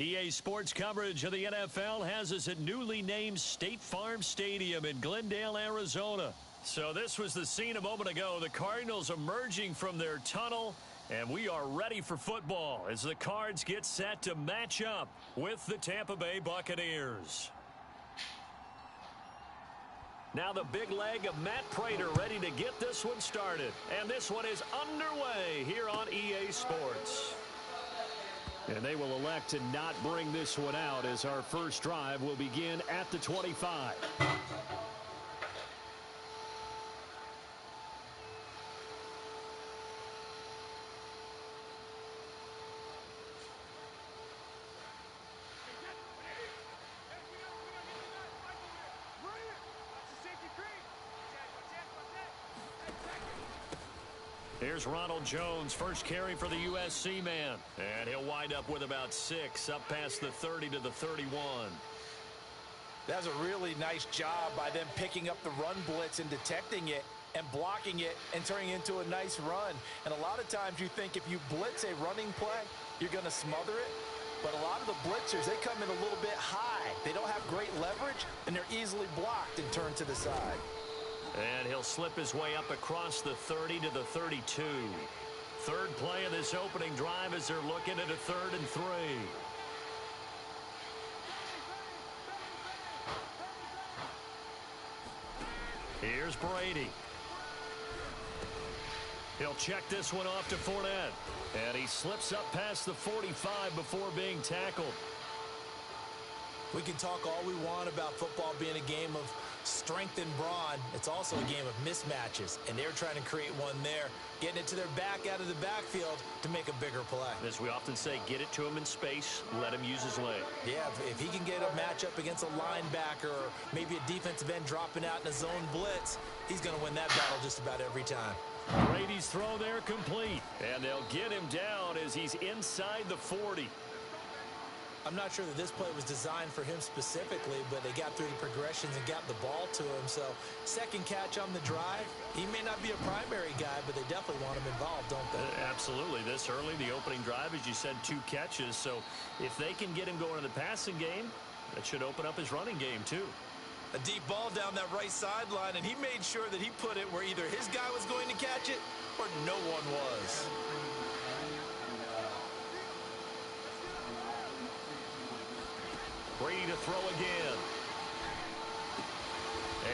EA Sports coverage of the NFL has us at newly named State Farm Stadium in Glendale, Arizona. So this was the scene a moment ago. The Cardinals emerging from their tunnel, and we are ready for football as the Cards get set to match up with the Tampa Bay Buccaneers. Now the big leg of Matt Prater ready to get this one started. And this one is underway here on EA Sports. And they will elect to not bring this one out as our first drive will begin at the 25. Here's Ronald Jones, first carry for the USC man. And he'll wind up with about 6, up past the 30 to the 31. That's a really nice job by them picking up the run blitz and detecting it and blocking it and turning it into a nice run. And a lot of times you think if you blitz a running play, you're going to smother it. But a lot of the blitzers, they come in a little bit high. They don't have great leverage, and they're easily blocked and turned to the side. And he'll slip his way up across the 30 to the 32. Third play of this opening drive as they're looking at a 3rd and 3. Here's Brady. He'll check this one off to Fournette. And he slips up past the 45 before being tackled. We can talk all we want about football being a game of strength and brawn. It's also a game of mismatches, and they're trying to create one there, getting it to their back out of the backfield to make a bigger play. As we often say, get it to him in space, let him use his leg. Yeah, if he can get a matchup against a linebacker or maybe a defensive end dropping out in a zone blitz, he's going to win that battle just about every time. Brady's throw there complete, and they'll get him down as he's inside the 40. I'm not sure that this play was designed for him specifically, but they got through the progressions and got the ball to him. So second catch on the drive. He may not be a primary guy, but they definitely want him involved, don't they? Absolutely. This early, the opening drive, as you said, 2 catches. So if they can get him going in the passing game, that should open up his running game too. A deep ball down that right sideline, and he made sure that he put it where either his guy was going to catch it or no one was. Brady to throw again.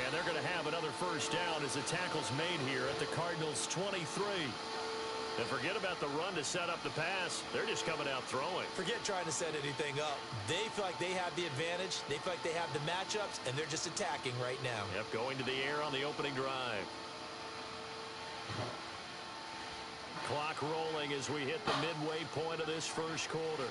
And they're going to have another first down as the tackle's made here at the Cardinals' 23. And forget about the run to set up the pass. They're just coming out throwing. Forget trying to set anything up. They feel like they have the advantage. They feel like they have the matchups, and they're just attacking right now. Yep, going to the air on the opening drive. Clock rolling as we hit the midway point of this first quarter.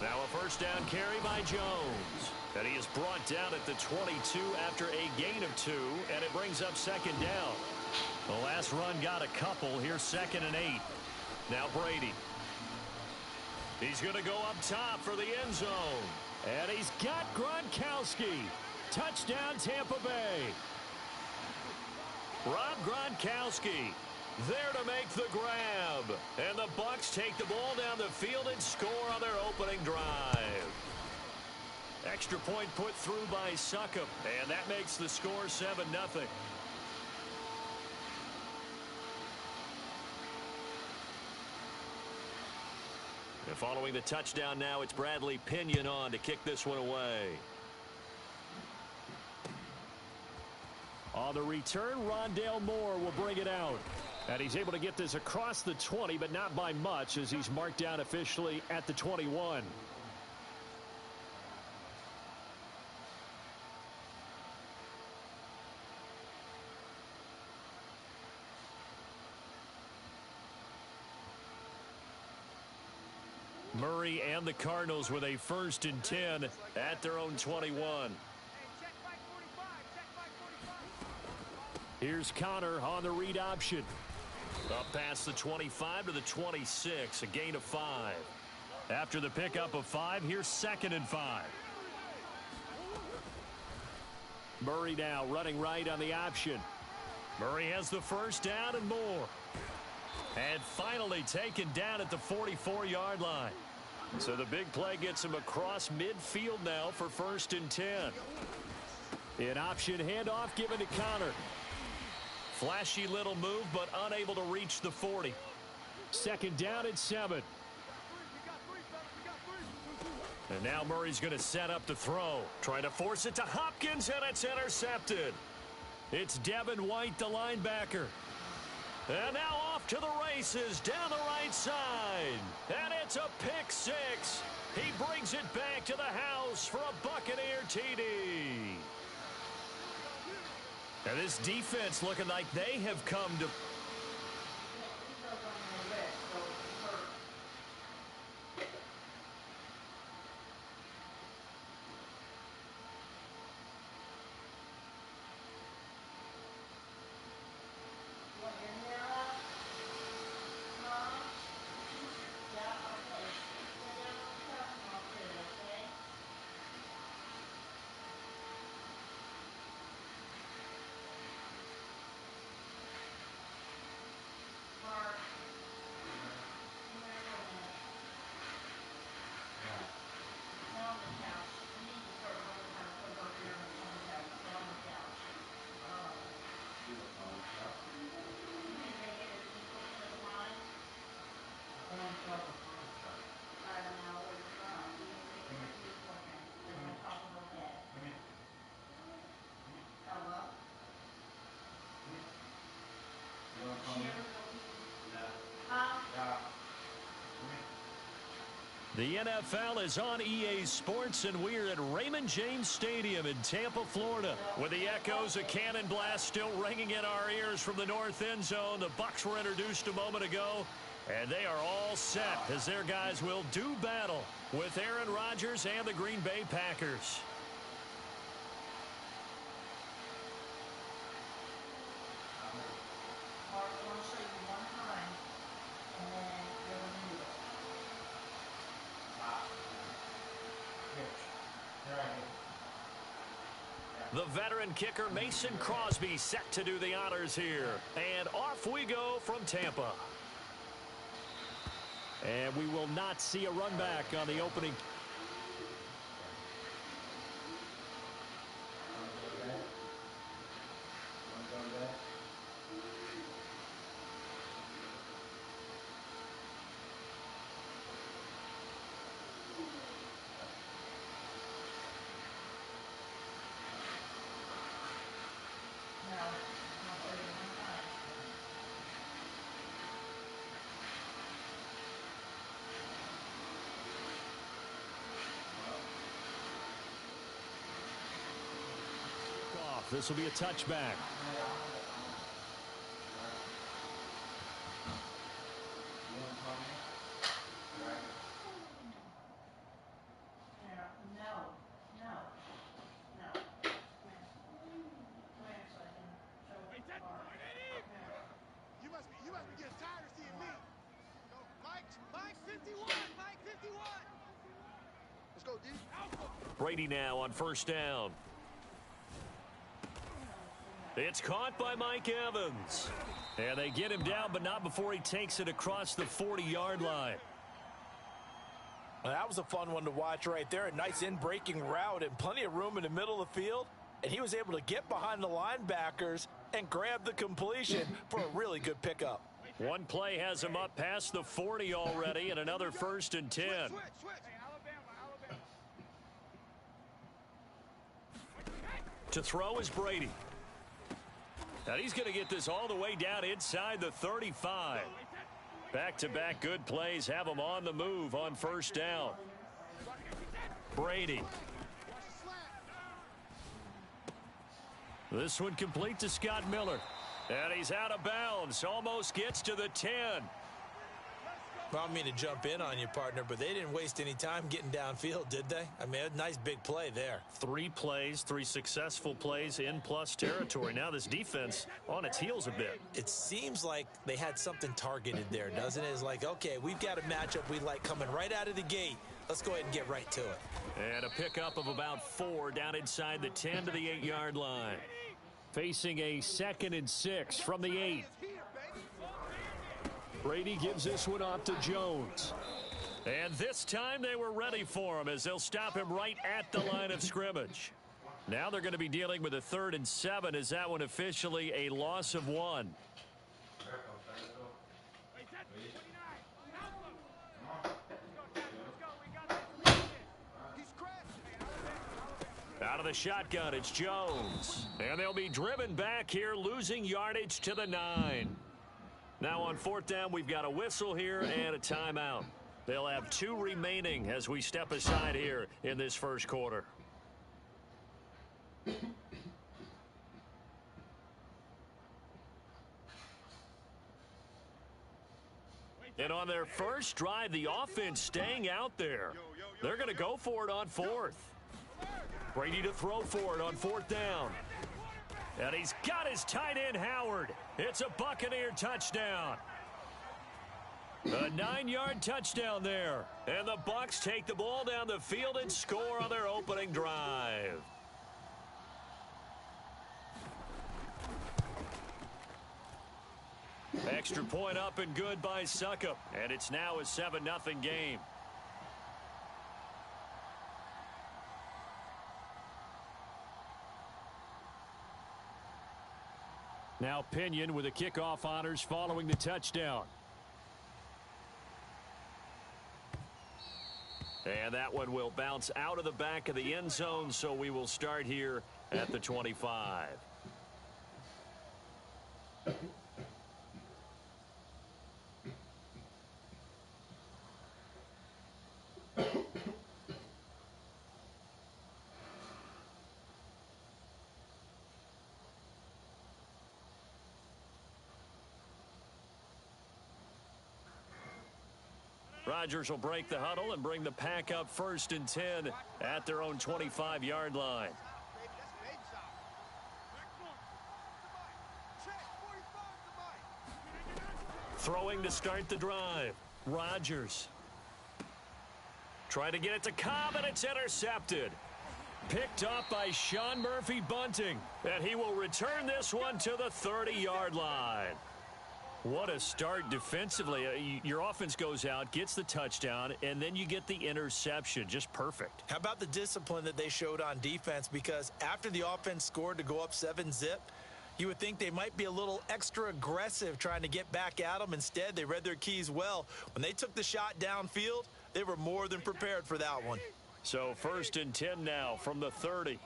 Now a first down carry by Jones. And he is brought down at the 22 after a gain of 2, and it brings up second down. The last run got a couple. Here's 2nd and 8. Now Brady. He's going to go up top for the end zone. And he's got Gronkowski. Touchdown Tampa Bay. Rob Gronkowski there to make the grab. And the Bucs take the ball down the field and score on their opening drive. Extra point put through by Succop. And that makes the score 7-0. And following the touchdown now, it's Bradley Pinion on to kick this one away. On the return, Rondale Moore will bring it out. And he's able to get this across the 20, but not by much as he's marked down officially at the 21. Murray and the Cardinals with a 1st and 10 at their own 21. Here's Connor on the read option. Up past the 25 to the 26, a gain of 5. After the pickup of 5, here's 2nd and 5. Murray now running right on the option. Murray has the first down and more. And finally taken down at the 44-yard line. So the big play gets him across midfield now for 1st and 10. An option handoff given to Connor. Flashy little move, but unable to reach the 40. 2nd down and 7. And now Murray's going to set up the throw. Trying to force it to Hopkins, and it's intercepted. It's Devin White, the linebacker. And now off to the races down the right side. And it's a pick 6. He brings it back to the house for a Buccaneer TD. And this defense looking like they have come to... The NFL is on EA Sports, and we're at Raymond James Stadium in Tampa, Florida, with the echoes of Cannon Blast still ringing in our ears from the north end zone. The Bucs were introduced a moment ago, and they are all set as their guys will do battle with Aaron Rodgers and the Green Bay Packers. The veteran kicker Mason Crosby set to do the honors here. And off we go from Tampa. And we will not see a run back on the opening. This will be a touchback. You must be getting tired of seeing me. Mike 51, Mike 51. Let's go, D. Brady now on 1st down. It's caught by Mike Evans. And they get him down, but not before he takes it across the 40-yard line. Well, that was a fun one to watch right there. A nice in-breaking route and plenty of room in the middle of the field. And he was able to get behind the linebackers and grab the completion for a really good pickup. One play has him up past the 40 already, and another 1st and 10. Switch. To throw is Brady. And he's going to get this all the way down inside the 35. Back-to-back good plays have him on the move on 1st down. Brady. This one complete to Scott Miller. And he's out of bounds. Almost gets to the 10. Well, I don't mean to jump in on you, partner, but they didn't waste any time getting downfield, did they? I mean, a nice big play there. 3 plays, 3 successful plays in plus territory. Now this defense on its heels a bit. It seems like they had something targeted there, doesn't it? It's like, okay, we've got a matchup we like coming right out of the gate. Let's go ahead and get right to it. And a pickup of about 4 down inside the 10 to the 8-yard line. Facing a 2nd and 6 from the 8. Brady gives this one off to Jones. And this time they were ready for him as they'll stop him right at the line of scrimmage. Now they're going to be dealing with a 3rd and 7 as that one officially a loss of 1. Out of the shotgun, it's Jones. And they'll be driven back here, losing yardage to the 9. Now on 4th down, we've got a whistle here and a timeout. They'll have 2 remaining as we step aside here in this first quarter. And on their first drive, the offense staying out there. They're going to go for it on 4th. Brady to throw for it on 4th down. And he's got his tight end, Howard. It's a Buccaneer touchdown. A 9-yard touchdown there. And the Bucs take the ball down the field and score on their opening drive. Extra point up and good by Suckup. And it's now a 7-0 game. Now Pinion with the kickoff honors following the touchdown. And that one will bounce out of the back of the end zone, so we will start here at the 25. Rodgers will break the huddle and bring the pack up 1st and 10 at their own 25-yard line. Throwing to start the drive. Rodgers. Trying to get it to Cobb, and it's intercepted. Picked up by Sean Murphy Bunting. And he will return this one to the 30-yard line. What a start defensively. Your offense goes out, gets the touchdown, and then you get the interception. Just perfect. How about the discipline that they showed on defense? Because after the offense scored to go up 7-zip, you would think they might be a little extra aggressive trying to get back at them. Instead, they read their keys well. When they took the shot downfield, they were more than prepared for that one. So 1st and 10 now from the 30.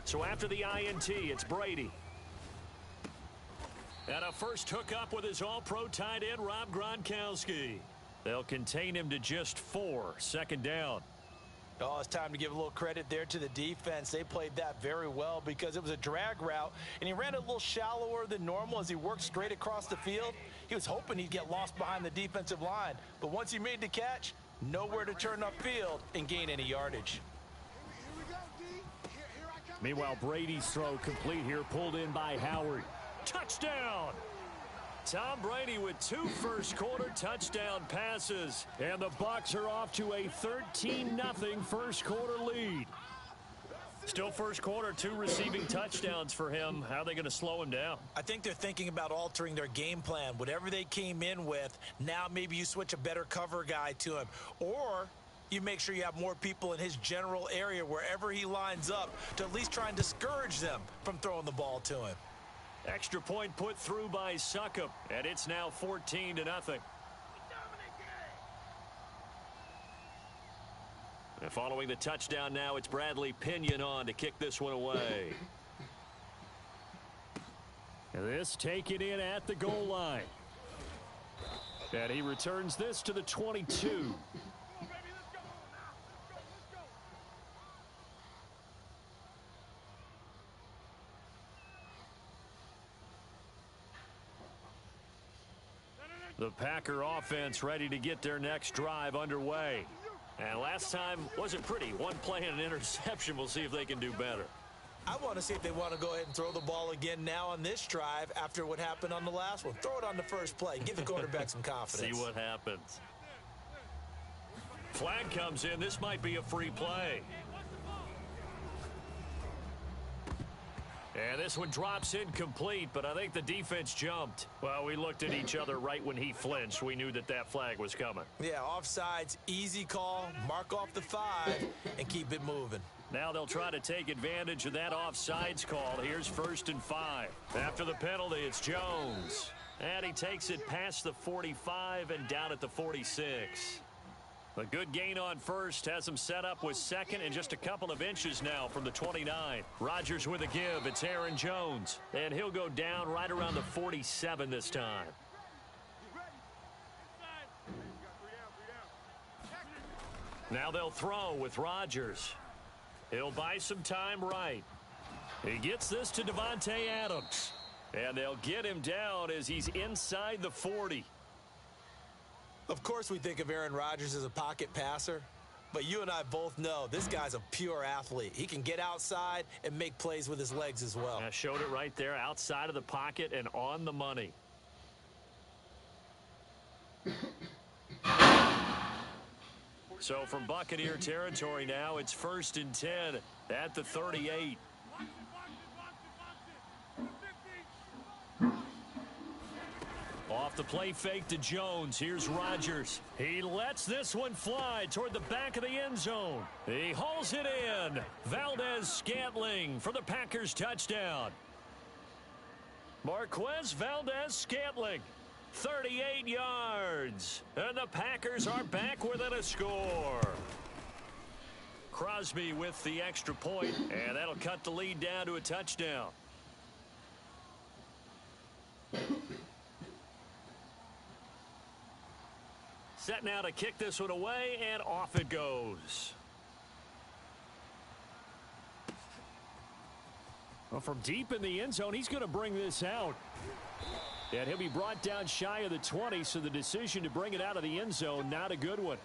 So after the INT, it's Brady. And a first hookup with his all-pro tight end, Rob Gronkowski. They'll contain him to just 4, 2nd down. Oh, it's time to give a little credit there to the defense. They played that very well because it was a drag route, and he ran a little shallower than normal as he worked straight across the field. He was hoping he'd get lost behind the defensive line, but once he made the catch, nowhere to turn upfield and gain any yardage. Meanwhile, Brady's throw complete here, pulled in by Howard. Touchdown! Tom Brady with 2 first-quarter touchdown passes. And the Bucs are off to a 13-0 first-quarter lead. Still first quarter, 2 receiving touchdowns for him. How are they going to slow him down? I think they're thinking about altering their game plan. Whatever they came in with, now maybe you switch a better cover guy to him. Or you make sure you have more people in his general area wherever he lines up to at least try and discourage them from throwing the ball to him. Extra point put through by Suckup, and it's now 14-0. And following the touchdown now, it's Bradley Pinion on to kick this one away. And this taken in at the goal line. And he returns this to the 22. The Packer offense ready to get their next drive underway. And last time wasn't pretty. One play and an interception. We'll see if they can do better. I want to see if they want to go ahead and throw the ball again now on this drive after what happened on the last one. Throw it on the first play. Give the quarterback some confidence. See what happens. Flag comes in. This might be a free play. And this one drops incomplete, but I think the defense jumped. Well, we looked at each other right when he flinched. We knew that that flag was coming. Yeah, offsides, easy call, mark off the 5, and keep it moving. Now they'll try to take advantage of that offsides call. Here's 1st and 5. After the penalty, it's Jones. And he takes it past the 45 and down at the 46. A good gain on first has him set up with second and just a couple of inches now from the 29. Rodgers with a give. It's Aaron Jones. And he'll go down right around the 47 this time. Now they'll throw with Rodgers. He'll buy some time right. He gets this to Davante Adams. And they'll get him down as he's inside the 40. Of course we think of Aaron Rodgers as a pocket passer, but you and I both know this guy's a pure athlete. He can get outside and make plays with his legs as well. I showed it right there, outside of the pocket and on the money. So from Buccaneer territory now, it's 1st and 10 at the 38. Off the play fake to Jones. Here's Rodgers. He lets this one fly toward the back of the end zone. He hauls it in. Valdez-Scantling for the Packers touchdown. Marquez Valdez-Scantling, 38 yards. And the Packers are back within a score. Crosby with the extra point, and that'll cut the lead down to a touchdown. Set now to kick this one away, and off it goes. Well, from deep in the end zone, he's going to bring this out. And he'll be brought down shy of the 20, so the decision to bring it out of the end zone, not a good one.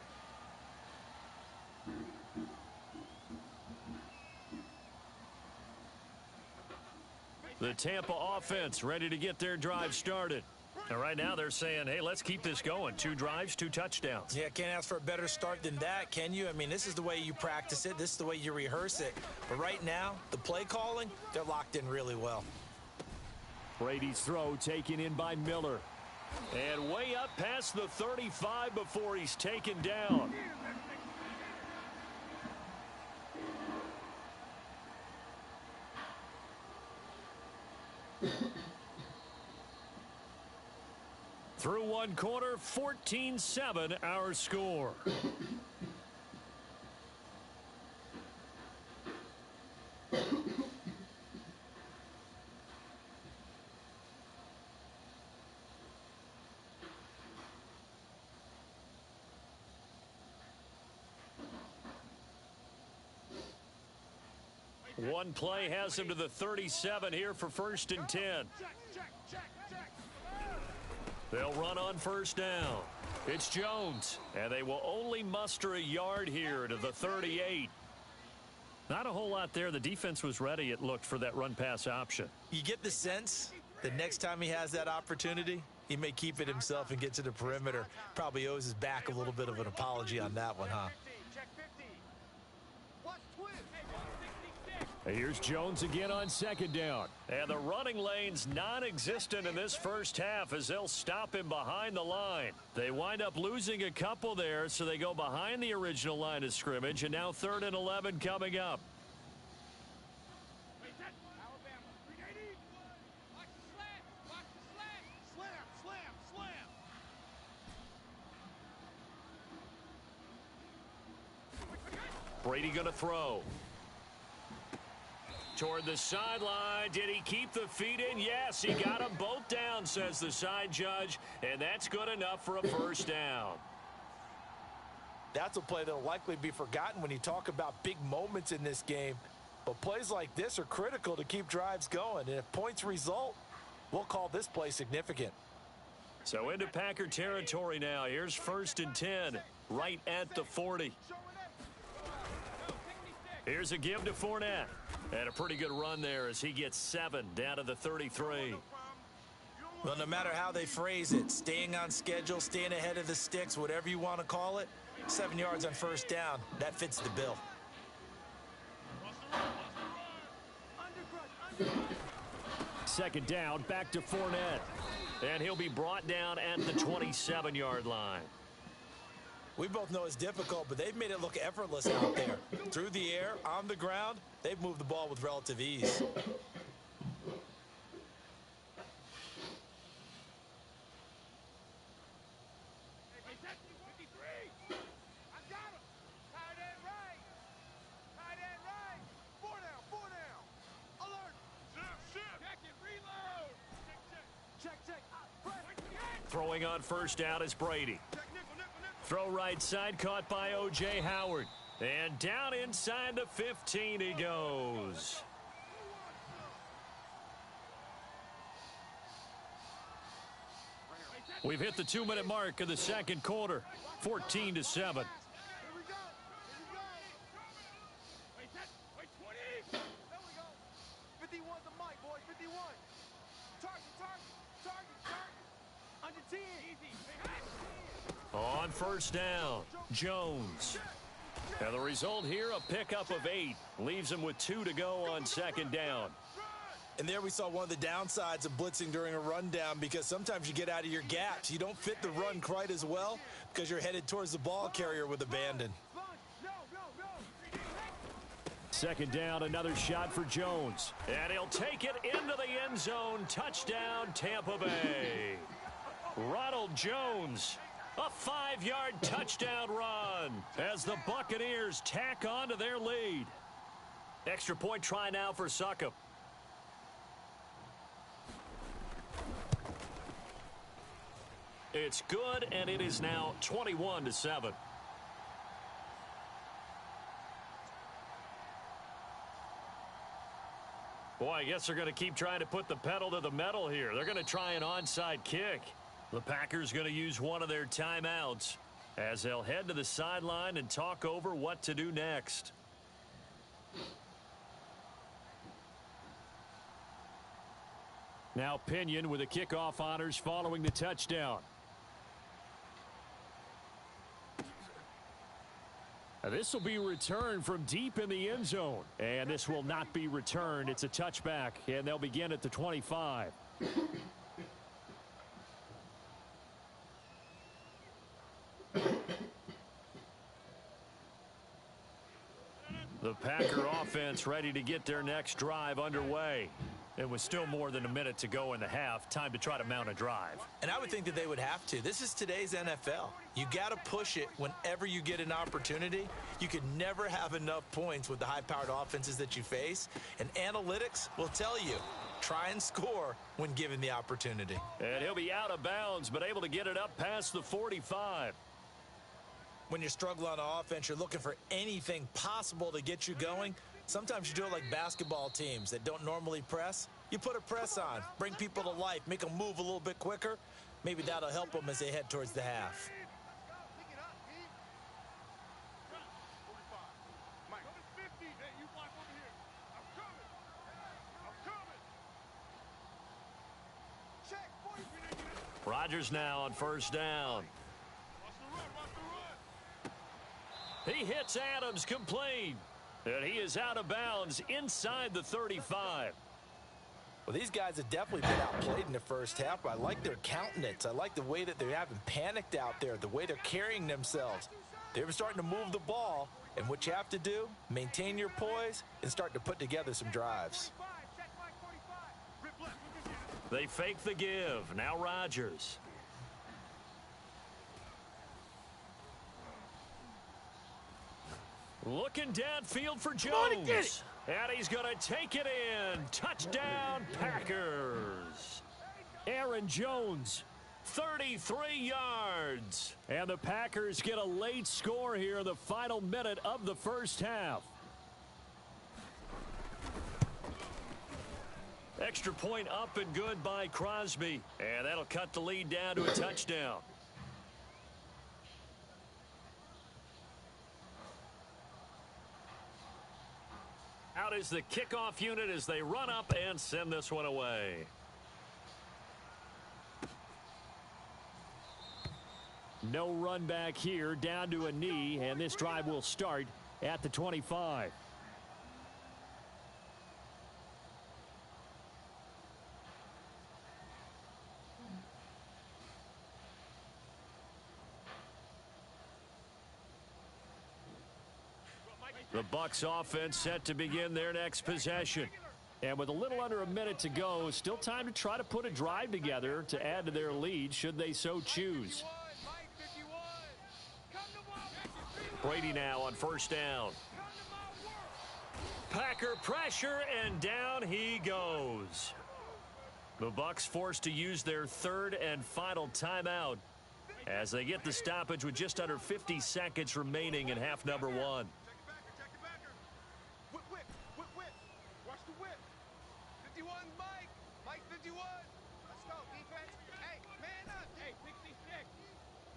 The Tampa offense ready to get their drive started. And right now they're saying, hey, let's keep this going. 2 drives, 2 touchdowns. Yeah, can't ask for a better start than that, can you? I mean, this is the way you practice it. This is the way you rehearse it. But right now, the play calling, they're locked in really well. Brady's throw taken in by Miller. And way up past the 35 before he's taken down. Through one quarter, 14-7 our score. One play has him to the 37 here for 1st and 10. They'll run on 1st down. It's Jones, and they will only muster a yard here to the 38. Not a whole lot there. The defense was ready, it looked, for that run-pass option. You get the sense that next time he has that opportunity, he may keep it himself and get to the perimeter. Probably owes his back a little bit of an apology on that one, huh? Here's Jones again on 2nd down. And the running lane's non-existent in this first half as they'll stop him behind the line. They wind up losing a couple there, so they go behind the original line of scrimmage, and now 3rd and 11 coming up. Brady going to throw. Toward the sideline. Did he keep the feet in? Yes, he got them both down, says the side judge, and that's good enough for a 1st down. That's a play that'll likely be forgotten when you talk about big moments in this game. But plays like this are critical to keep drives going, and if points result, we'll call this play significant. So into Packer territory now. Here's 1st and 10, right at the 40. Here's a give to Fournette. And a pretty good run there as he gets 7 down to the 33. Well, no matter how they phrase it, staying on schedule, staying ahead of the sticks, whatever you want to call it, 7 yards on 1st down, that fits the bill. second down, back to Fournette. And he'll be brought down at the 27-yard line. We both know it's difficult, but they've made it look effortless out there. Through the air, on the ground, they've moved the ball with relative ease. Throwing on first down is Brady. Throw right side, caught by O.J. Howard. And down inside the 15 he goes. We've hit the 2-minute mark of the second quarter. 14-7. 51's the mic, boys. 51. Target. Under 10. On first down, Jones. And the result here, a pickup of 8. Leaves him with 2 to go on second down. And there we saw one of the downsides of blitzing during a rundown, because sometimes you get out of your gaps. You don't fit the run quite as well because you're headed towards the ball carrier with abandon. Second down, another shot for Jones. And he'll take it into the end zone. Touchdown, Tampa Bay. Ronald Jones, a 5-yard touchdown run as the Buccaneers tack on to their lead. Extra point try now for Succop. It's good, and it is now 21-7. Boy, I guess they're going to keep trying to put the pedal to the metal here. They're going to try an onside kick. The Packers going to use one of their timeouts as they'll head to the sideline and talk over what to do next. Now Pinion with the kickoff honors following the touchdown. This will be returned from deep in the end zone. And this will not be returned. It's a touchback, and they'll begin at the 25. The Packer offense ready to get their next drive underway. It was still more than a minute to go in the half. Time to try to mount a drive. And I would think that they would have to. This is today's NFL. You got to push it whenever you get an opportunity. You could never have enough points with the high-powered offenses that you face. And analytics will tell you, try and score when given the opportunity. And he'll be out of bounds, but able to get it up past the 45. When you're struggling on offense, you're looking for anything possible to get you going. Sometimes you do it like basketball teams that don't normally press. You put a press on, bring people to life, make them move a little bit quicker. Maybe that'll help them as they head towards the half. Rodgers now on first down. He hits Adams complete. And he is out of bounds inside the 35. Well, these guys have definitely been outplayed in the first half, but I like their countenance. I like the way that they haven't panicked out there, the way they're carrying themselves. They're starting to move the ball, and what you have to do, maintain your poise and start to put together some drives. They fake the give. Now Rodgers. Looking downfield for Jones. And he's going to take it in. Touchdown, Packers. Aaron Jones, 33 yards. And the Packers get a late score here in the final minute of the first half. Extra point up and good by Crosby. And that'll cut the lead down to a touchdown. Out is the kickoff unit as they run up and send this one away. No run back here, down to a knee, and this drive will start at the 25. The Bucs offense set to begin their next possession. And with a little under a minute to go, still time to try to put a drive together to add to their lead should they so choose. Brady now on first down. Packer pressure, and down he goes. The Bucs forced to use their third and final timeout as they get the stoppage with just under 50 seconds remaining in half number one. Watch the whip. 51, Mike. Mike 51. Let's go, defense. Hey, man up. Hey, 66.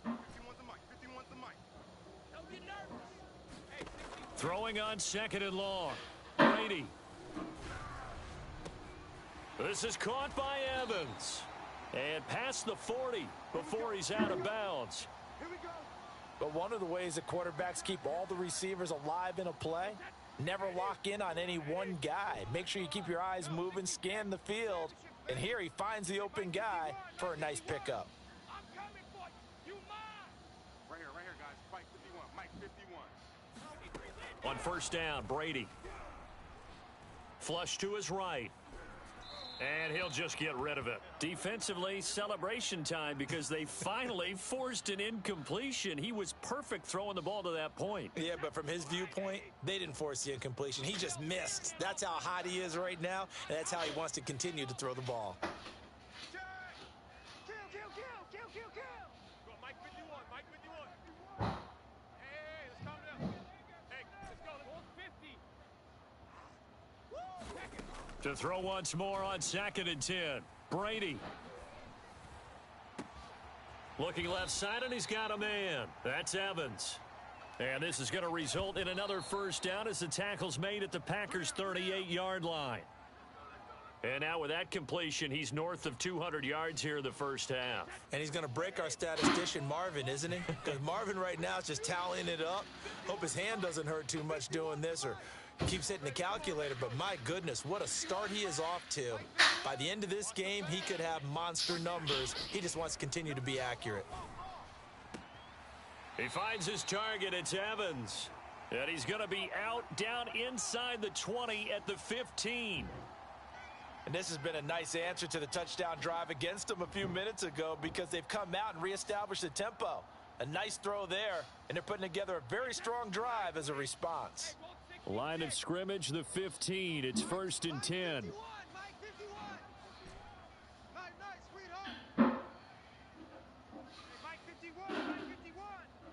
51's the Mike. 51's the Mike. Don't get nervous. Hey, 60. Throwing on second and long. Brady. This is caught by Evans. And past the 40 before he's out of bounds. Here we go. But one of the ways that quarterbacks keep all the receivers alive in a play, never lock in on any one guy. Make sure you keep your eyes moving, scan the field. And here he finds the open guy for a nice pickup. I'm coming for you. You mine. Right here, guys. Mike 51. Mike 51. On first down, Brady. Flush to his right. And he'll just get rid of it. Defensively, celebration time because they finally forced an incompletion. He was perfect throwing the ball to that point. Yeah, but from his viewpoint, they didn't force the incompletion. He just missed. That's how hot he is right now, and that's how he wants to continue to throw the ball. Kill. Go, Mike 51. Mike 51. Hey, let's calm down. Hey, let's go. Let's 50. To throw once more on second and 10. Brady. Looking left side, and he's got a man. That's Evans. And this is going to result in another first down as the tackle's made at the Packers' 38-yard line. And now with that completion, he's north of 200 yards here in the first half. And he's going to break our statistician, Marvin, isn't he? Because Marvin right now is just tallying it up. Hope his hand doesn't hurt too much doing this or keeps hitting the calculator. But my goodness, what a start he is off to. By the end of this game, he could have monster numbers. He just wants to continue to be accurate. He finds his target. It's Evans. And he's going to be out down inside the 20 at the 15. And this has been a nice answer to the touchdown drive against them a few minutes ago because they've come out and reestablished the tempo. A nice throw there, and they're putting together a very strong drive as a response. Line of scrimmage, the 15. It's first and 10. Mike 51. Nice, sweetheart. Hey, Mike 51.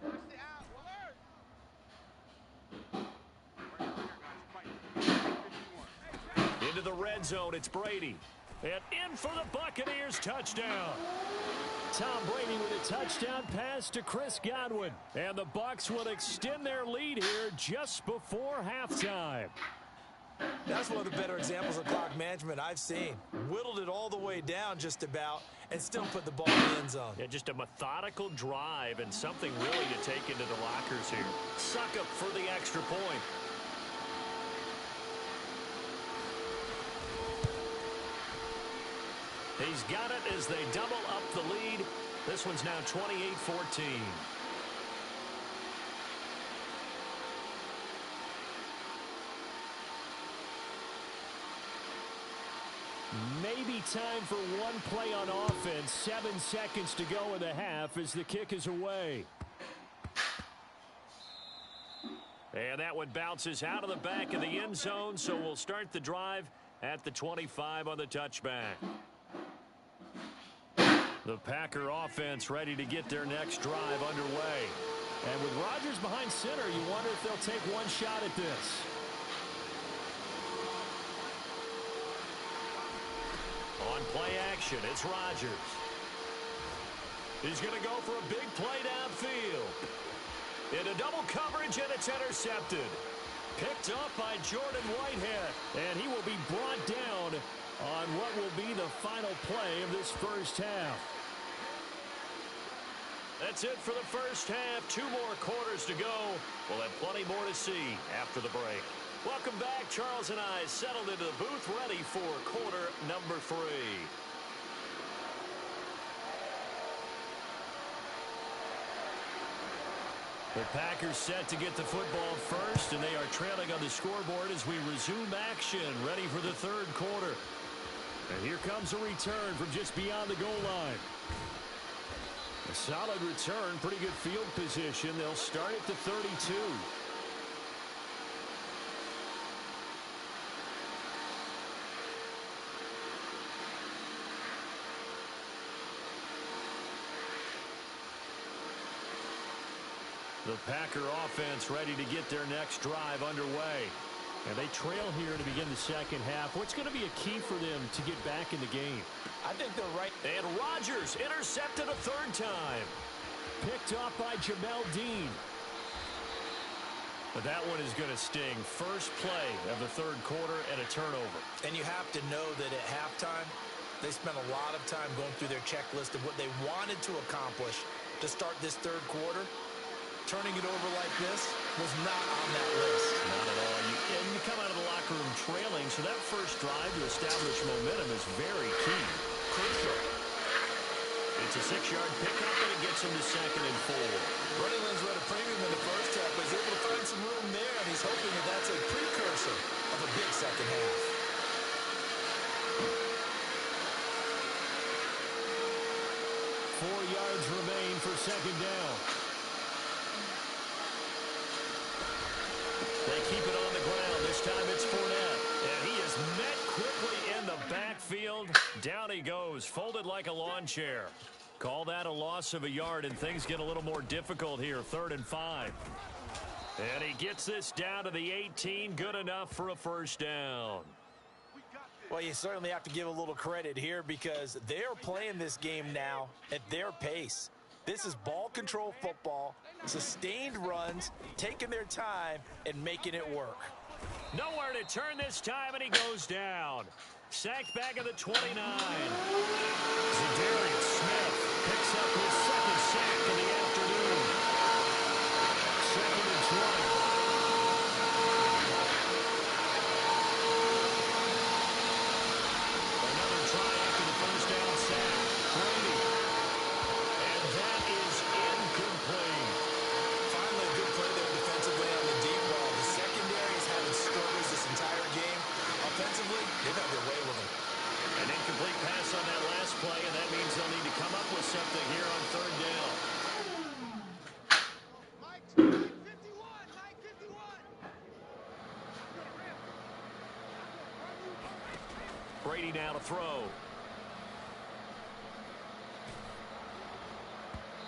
Push the out. Alert. Into the red zone, it's Brady. And in for the Buccaneers touchdown. Tom Brady with a touchdown pass to Chris Godwin. And the Bucs will extend their lead here just before halftime. That's one of the better examples of clock management I've seen. Whittled it all the way down just about and still put the ball in the end zone. Yeah, just a methodical drive and something really to take into the lockers here. Suck up for the extra point. He's got it as they double up the lead. This one's now 28-14. Maybe time for one play on offense. 7 seconds to go in the half as the kick is away. And that one bounces out of the back of the end zone, so we'll start the drive at the 25 on the touchback. The Packer offense ready to get their next drive underway. And with Rodgers behind center, you wonder if they'll take one shot at this. On play action, it's Rodgers. He's going to go for a big play downfield. Into double coverage, and it's intercepted. Picked up by Jordan Whitehead. And he will be brought down on what will be the final play of this first half. That's it for the first half. 2 more quarters to go. We'll have plenty more to see after the break. Welcome back. Charles and I settled into the booth ready for quarter number 3. The Packers set to get the football first, and they are trailing on the scoreboard as we resume action, ready for the third quarter. And here comes a return from just beyond the goal line. A solid return, pretty good field position. They'll start at the 32. The Packer offense ready to get their next drive underway. And they trail here to begin the second half. What's going to be a key for them to get back in the game? I think they're right. And Rodgers intercepted a third time. Picked off by Jamel Dean. But that one is going to sting. First play of the third quarter and a turnover. And you have to know that at halftime, they spent a lot of time going through their checklist of what they wanted to accomplish to start this third quarter. Turning it over like this was not on that list. Not at all. And you come out of the locker room trailing, so that first drive to establish momentum is very key. Crucial. It's a 6-yard pickup, and it gets him to 2nd and 4. Running lanes were at a premium in the first half, but he's able to find some room there, and he's hoping that that's a precursor of a big second half. Four yards remain for second down. They keep it on the ground. This time it's Fournette. And he is met quickly in the backfield. Down he goes, folded like a lawn chair. Call that a loss of a yard, and things get a little more difficult here. 3rd and 5. And he gets this down to the 18. Good enough for a first down. Well, you certainly have to give a little credit here because they're playing this game now at their pace. This is ball control football, sustained runs, taking their time, and making it work. Nowhere to turn this time, and he goes down. Sacked back at the 29. Zadarius Smith picks up his second sack of the afternoon. 2nd and 20. Another try after the first down sack. Brady. And that is incomplete. Finally, a good play there defensively on the deep ball. The secondary is having struggles this entire game. Offensively, they've had their way with them. An incomplete pass on that last play, and that means they'll need to come up with something here on 3rd down. Mike 51, Mike 51. Brady now to throw.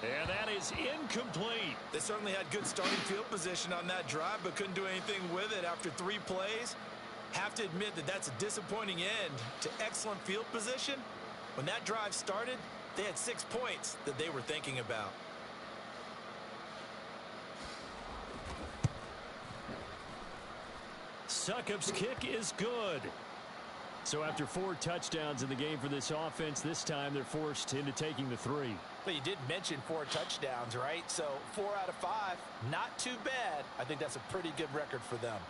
And that is incomplete. They certainly had good starting field position on that drive, but couldn't do anything with it after 3 plays. Have to admit that that's a disappointing end to excellent field position. When that drive started, they had 6 points that they were thinking about. Succop's kick is good. So after 4 touchdowns in the game for this offense, this time they're forced into taking the 3. But you did mention 4 touchdowns, right? So 4 out of 5, not too bad. I think that's a pretty good record for them.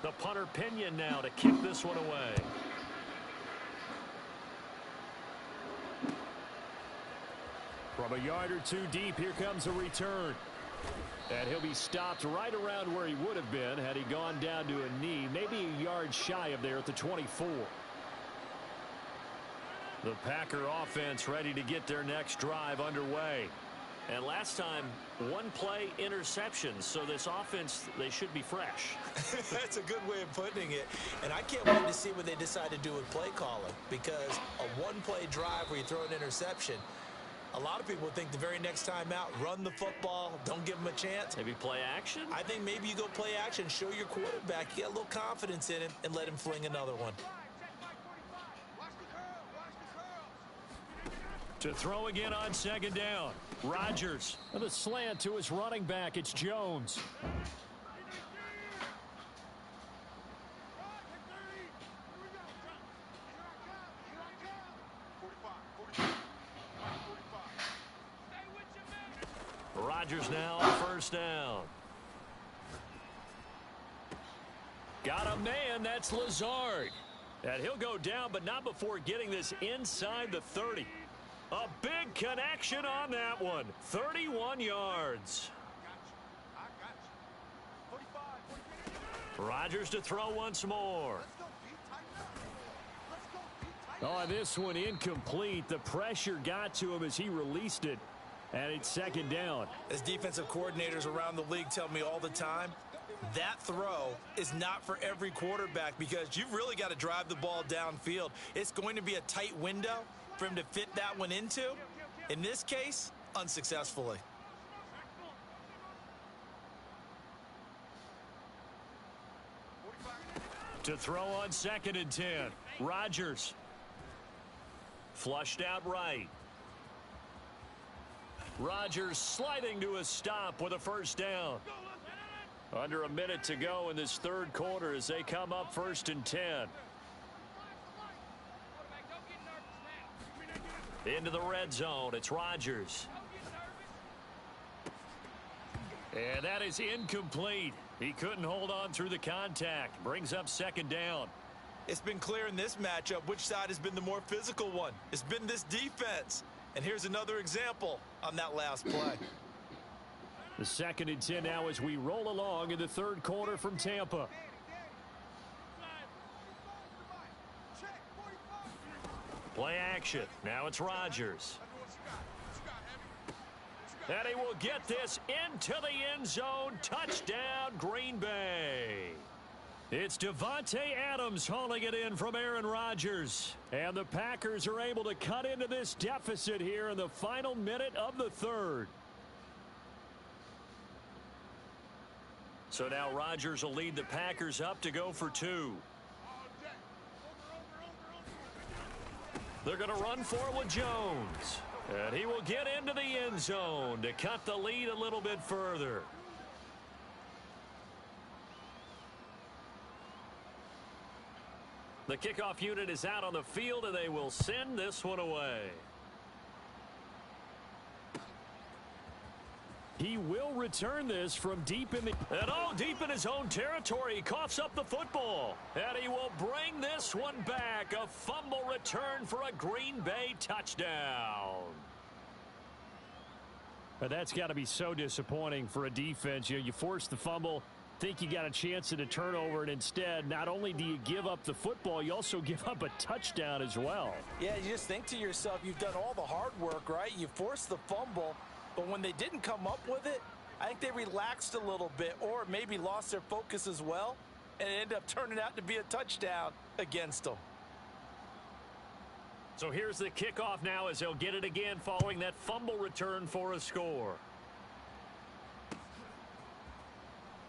The punter Pinion now to kick this one away. From a yard or 2 deep, here comes a return. And he'll be stopped right around where he would have been had he gone down to a knee, maybe a yard shy of there at the 24. The Packer offense ready to get their next drive underway. And last time, 1 play interception, so this offense, they should be fresh. That's a good way of putting it. And I can't wait to see what they decide to do with play calling, because a 1-play drive where you throw an interception, a lot of people think the very next time out, run the football, don't give them a chance. Maybe play action? I think maybe you go play action, show your quarterback, you got a little confidence in him, and let him fling another one. To throw again on 2nd down. Rodgers with a slant to his running back. It's Jones. Rodgers now on 1st down. Got a man, that's Lazard. And he'll go down, but not before getting this inside the 30. A big connection on that one. 31 yards. I got you. 45. Rodgers to throw once more. Let's go, Pete. Tighten up. Let's go, Pete. Tighten up. Oh, this one incomplete. The pressure got to him as he released it. And it's second down. As defensive coordinators around the league tell me all the time, that throw is not for every quarterback because you've really got to drive the ball downfield. It's going to be a tight window for him to fit that one into. In this case, unsuccessfully. To throw on 2nd and 10. Rodgers. Flushed out right. Rodgers sliding to a stop with a first down. Under a minute to go in this third quarter as they come up 1st and 10. Into the red zone. It's Rodgers. And that is incomplete. He couldn't hold on through the contact. Brings up 2nd down. It's been clear in this matchup which side has been the more physical one. It's been this defense. And here's another example on that last play. The 2nd and 10 now as we roll along in the third quarter from Tampa. Play action. Now it's Rodgers. And he will get this into the end zone. Touchdown, Green Bay. It's Devontae Adams hauling it in from Aaron Rodgers. And the Packers are able to cut into this deficit here in the final minute of the third. So now Rodgers will lead the Packers up to go for 2. They're going to run for it with Jones. And he will get into the end zone to cut the lead a little bit further. The kickoff unit is out on the field, and they will send this one away. He will return this from deep in the... And deep in his own territory. He coughs up the football. And he will bring this one back. A fumble return for a Green Bay touchdown. But that's got to be so disappointing for a defense. You force the fumble, think you got a chance at a turnover, and instead, not only do you give up the football, you also give up a touchdown as well. Yeah, you just think to yourself, you've done all the hard work, right? You forced the fumble. But when they didn't come up with it, I think they relaxed a little bit or maybe lost their focus as well, and it ended up turning out to be a touchdown against them. So here's the kickoff now as they'll get it again following that fumble return for a score.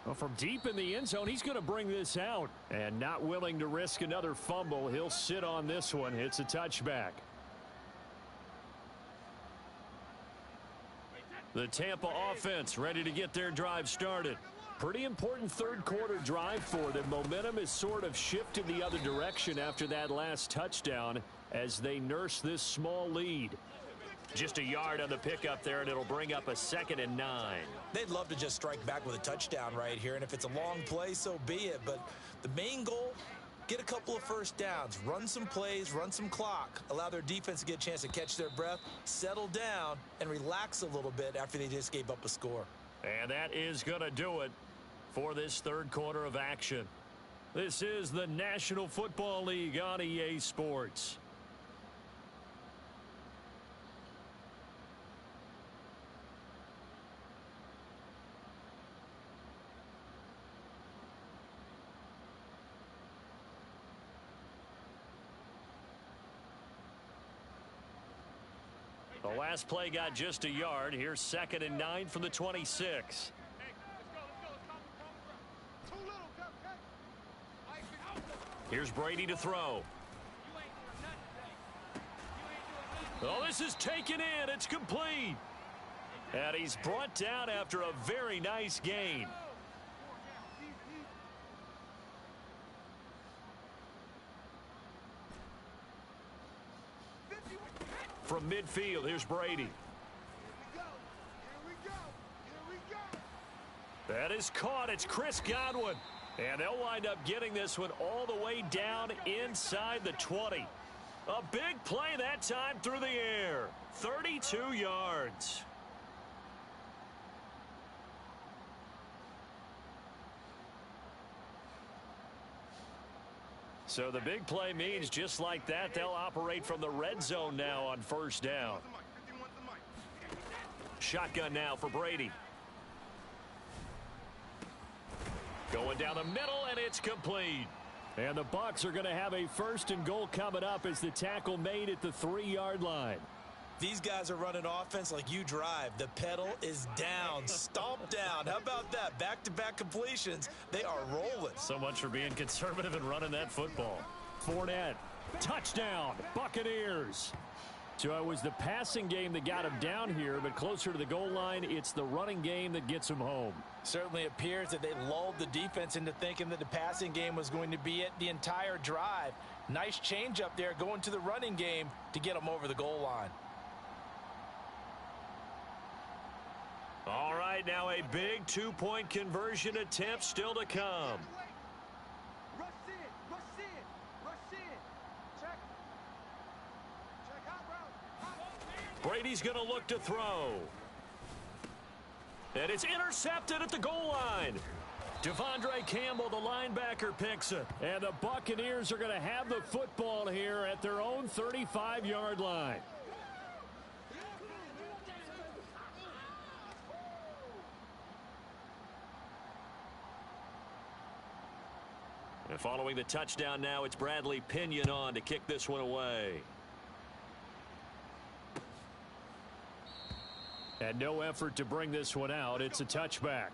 Well, from deep in the end zone, he's going to bring this out. And not willing to risk another fumble, he'll sit on this one. It's a touchback. The Tampa offense ready to get their drive started. Pretty important third quarter drive for them. Momentum has sort of shifted the other direction after that last touchdown as they nurse this small lead. Just a yard on the pickup there, and it'll bring up a 2nd and 9. They'd love to just strike back with a touchdown right here, and if it's a long play, so be it. But the main goal, get a couple of first downs, run some plays, run some clock, allow their defense to get a chance to catch their breath, settle down, and relax a little bit after they just gave up a score. And that is going to do it for this third quarter of action. This is the National Football League on EA Sports. The last play got just a yard. Here's 2nd and 9 from the 26. Here's Brady to throw. Oh, this is taken in. It's complete. And he's brought down after a very nice gain. From midfield, here's Brady. That is caught. It's Chris Godwin. And they'll wind up getting this one all the way down inside the 20. A big play that time through the air. 32 yards. So the big play means just like that, they'll operate from the red zone now on first down. Shotgun now for Brady. Going down the middle, and it's complete. And the Bucs are going to have a first and goal coming up as the tackle made at the 3-yard line. These guys are running offense like you drive. The pedal is down, stomped down. How about that? Back-to-back completions. They are rolling. So much for being conservative and running that football. Fournette, touchdown, Buccaneers. So it was the passing game that got him down here, but closer to the goal line, it's the running game that gets him home. Certainly appears that they lulled the defense into thinking that the passing game was going to be it the entire drive. Nice change up there going to the running game to get them over the goal line. All right, now a big two-point conversion attempt still to come. Rush in, rush in, rush in. Check. Check hot route. Brady's going to look to throw. And it's intercepted at the goal line. Devondre Campbell, the linebacker, picks it. And the Buccaneers are going to have the football here at their own 35-yard line. And following the touchdown now, it's Bradley Pinion on to kick this one away. And no effort to bring this one out. It's a touchback.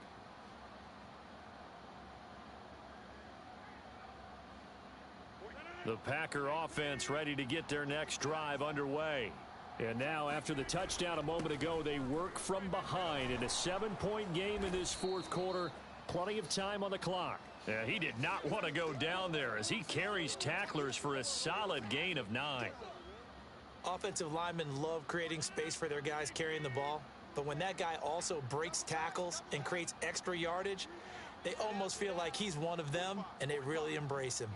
The Packer offense ready to get their next drive underway. And now, after the touchdown a moment ago, they work from behind in a 7-point game in this fourth quarter. Plenty of time on the clock. Yeah, he did not want to go down there as he carries tacklers for a solid gain of 9. Offensive linemen love creating space for their guys carrying the ball. But when that guy also breaks tackles and creates extra yardage, they almost feel like he's one of them, and they really embrace him.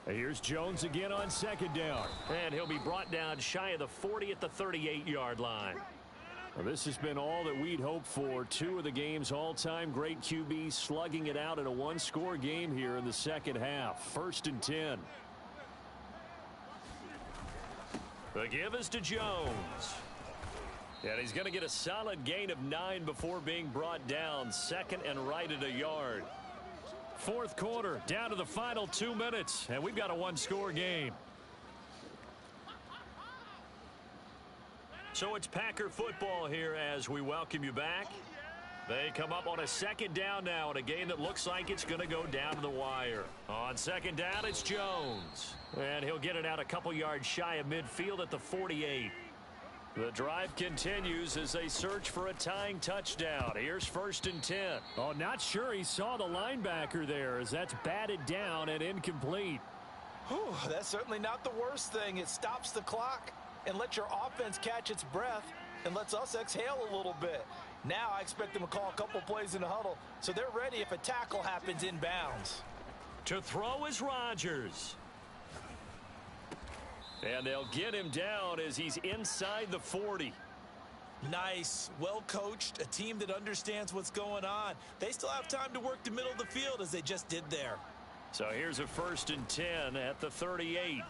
Here's Jones again on second down. And he'll be brought down shy of the 40 at the 38-yard line. Well, this has been all that we'd hoped for. Two of the game's all-time great QBs slugging it out in a one-score game here in the second half. 1st and 10. The give is to Jones. And he's going to get a solid gain of 9 before being brought down. Second and right at a yard. Fourth quarter, down to the final 2 minutes. And we've got a one-score game. So it's Packer football here as we welcome you back. They come up on a second down now in a game that looks like it's going to go down to the wire. On second down, it's Jones. And he'll get it out a couple yards shy of midfield at the 48. The drive continues as they search for a tying touchdown. Here's 1st and 10. Oh, not sure he saw the linebacker there as that's batted down and incomplete. Whew, that's certainly not the worst thing. It stops the clock and lets your offense catch its breath and lets us exhale a little bit. Now I expect them to call a couple plays in the huddle so they're ready if a tackle happens inbounds. To throw is Rodgers. And they'll get him down as he's inside the 40. Nice. Well coached. A team that understands what's going on. They still have time to work the middle of the field as they just did there. So here's a 1st and 10 at the 38.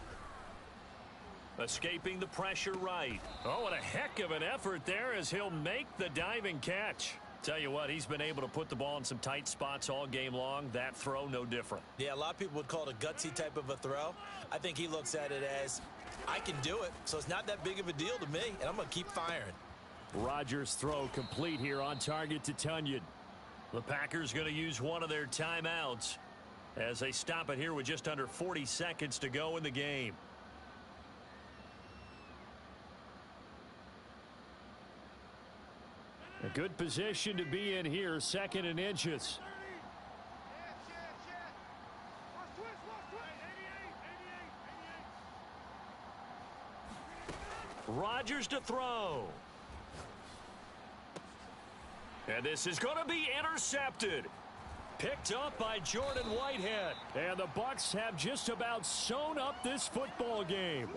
Escaping the pressure right. Oh, and a heck of an effort there as he'll make the diving catch. Tell you what, he's been able to put the ball in some tight spots all game long. That throw, no different. Yeah, a lot of people would call it a gutsy type of a throw. I think he looks at it as, I can do it, so it's not that big of a deal to me, and I'm going to keep firing. Rodgers' throw complete here on target to Tunyon. The Packers going to use one of their timeouts as they stop it here with just under 40 seconds to go in the game. A good position to be in here, 2nd and inches. Rodgers to throw. And this is going to be intercepted. Picked up by Jordan Whitehead. And the Bucs have just about sewn up this football game.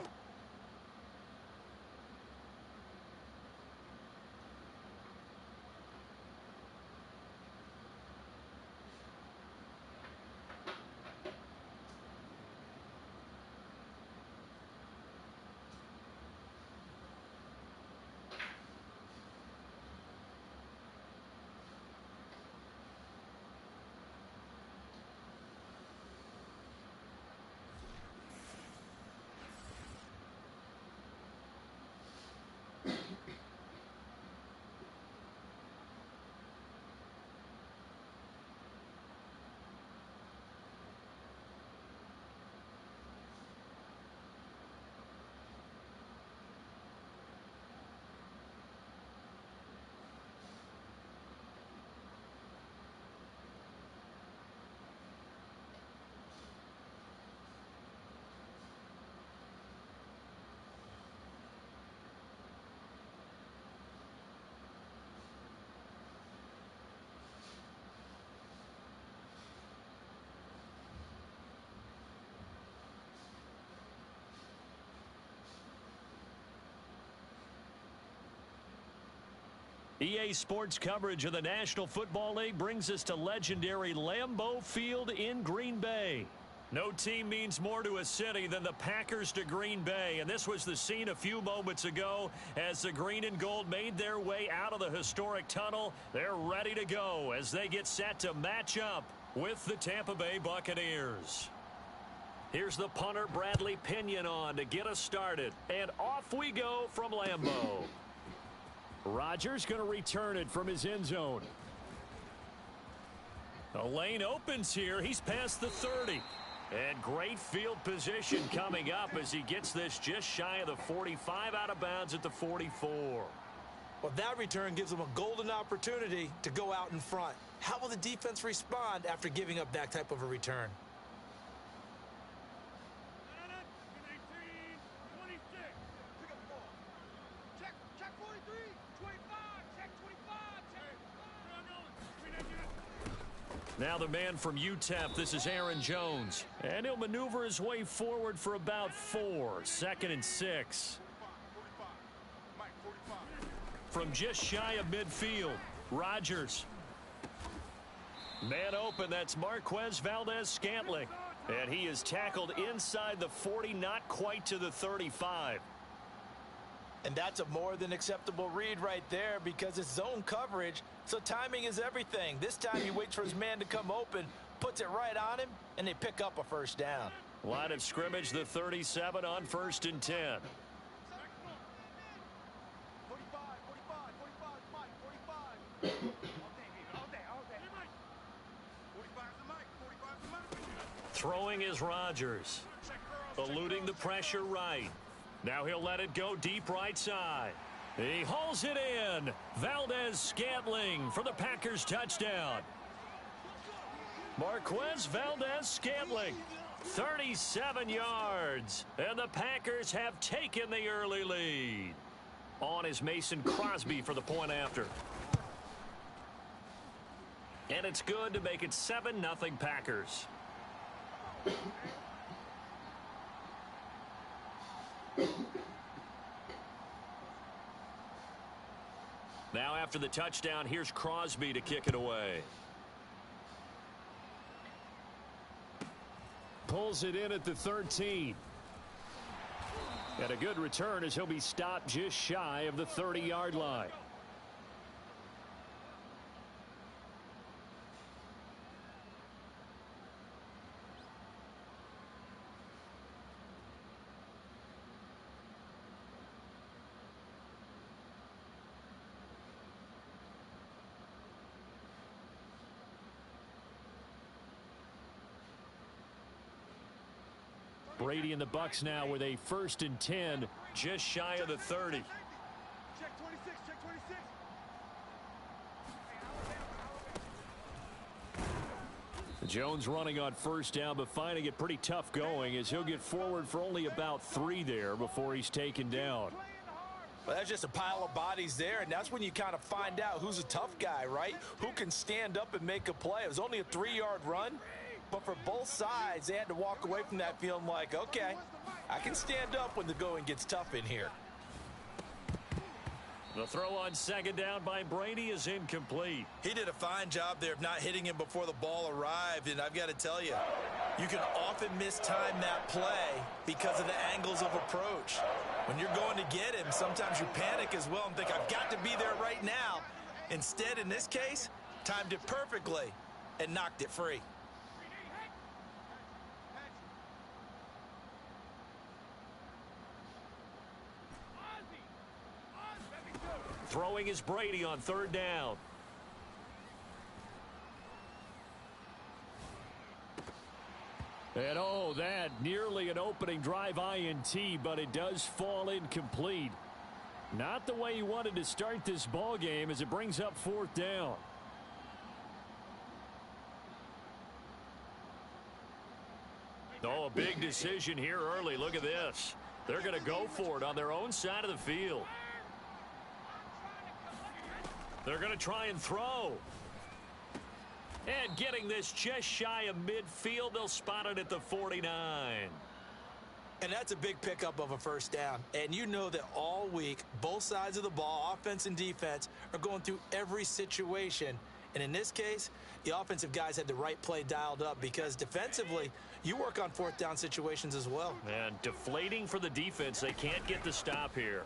EA Sports coverage of the National Football League brings us to legendary Lambeau Field in Green Bay. No team means more to a city than the Packers to Green Bay, and this was the scene a few moments ago as the green and gold made their way out of the historic tunnel. They're ready to go as they get set to match up with the Tampa Bay Buccaneers. Here's the punter, Bradley Pinion, on to get us started, and off we go from Lambeau. Rodgers going to return it from his end zone. The lane opens here. He's past the 30. And great field position coming up as he gets this just shy of the 45, out of bounds at the 44. Well, that return gives them a golden opportunity to go out in front. How will the defense respond after giving up that type of a return? Now the man from UTEP, this is Aaron Jones. And he'll maneuver his way forward for about 4. 2nd and 6. From just shy of midfield, Rodgers. Man open, that's Marquez Valdez-Scantling. And he is tackled inside the 40, not quite to the 35. And that's a more than acceptable read right there because it's zone coverage, so timing is everything. This time he waits for his man to come open, puts it right on him, and they pick up a first down. Line of scrimmage, the 37 on 1st and 10. 45, 45, 45, Mike, 45. All day. 45 is the Mike, 45 is the Mike. Throwing is Rodgers. Eluding the pressure right. Now he'll let it go deep right side. He hauls it in. Valdez-Scantling for the Packers touchdown. Marquez Valdez-Scantling, 37 yards. And the Packers have taken the early lead. On is Mason Crosby for the point after. And it's good to make it 7-0 Packers. Now after the touchdown, here's Crosby to kick it away. Pulls it in at the 13. And a good return as he'll be stopped just shy of the 30-yard line. Brady and the Bucs now with a 1st and 10, just shy of the 30. Check 26, check 26. Jones running on 1st down, but finding it pretty tough going as he'll get forward for only about 3 there before he's taken down. Play in the hard, Well, that's just a pile of bodies there, and that's when you kind of find out who's a tough guy, right? Who can stand up and make a play. It was only a 3-yard run, but for both sides, they had to walk away from that feeling like, okay, I can stand up when the going gets tough in here. The throw on second down by Brady is incomplete. He did a fine job there of not hitting him before the ball arrived, and I've got to tell you, you can often mistime that play because of the angles of approach. When you're going to get him, sometimes you panic as well and think, I've got to be there right now. Instead, in this case, timed it perfectly and knocked it free. Throwing is Brady on third down. And oh, that nearly an opening drive INT, but it does fall incomplete. Not the way he wanted to start this ball game as it brings up fourth down. Oh, a big decision here early. Look at this. They're going to go for it on their own side of the field. They're going to try and throw. And getting this just shy of midfield, they'll spot it at the 49. And that's a big pickup of a first down. And you know that all week, both sides of the ball, offense and defense, are going through every situation. And in this case, the offensive guys had the right play dialed up because defensively, you work on fourth down situations as well. And deflating for the defense. They can't get the stop here.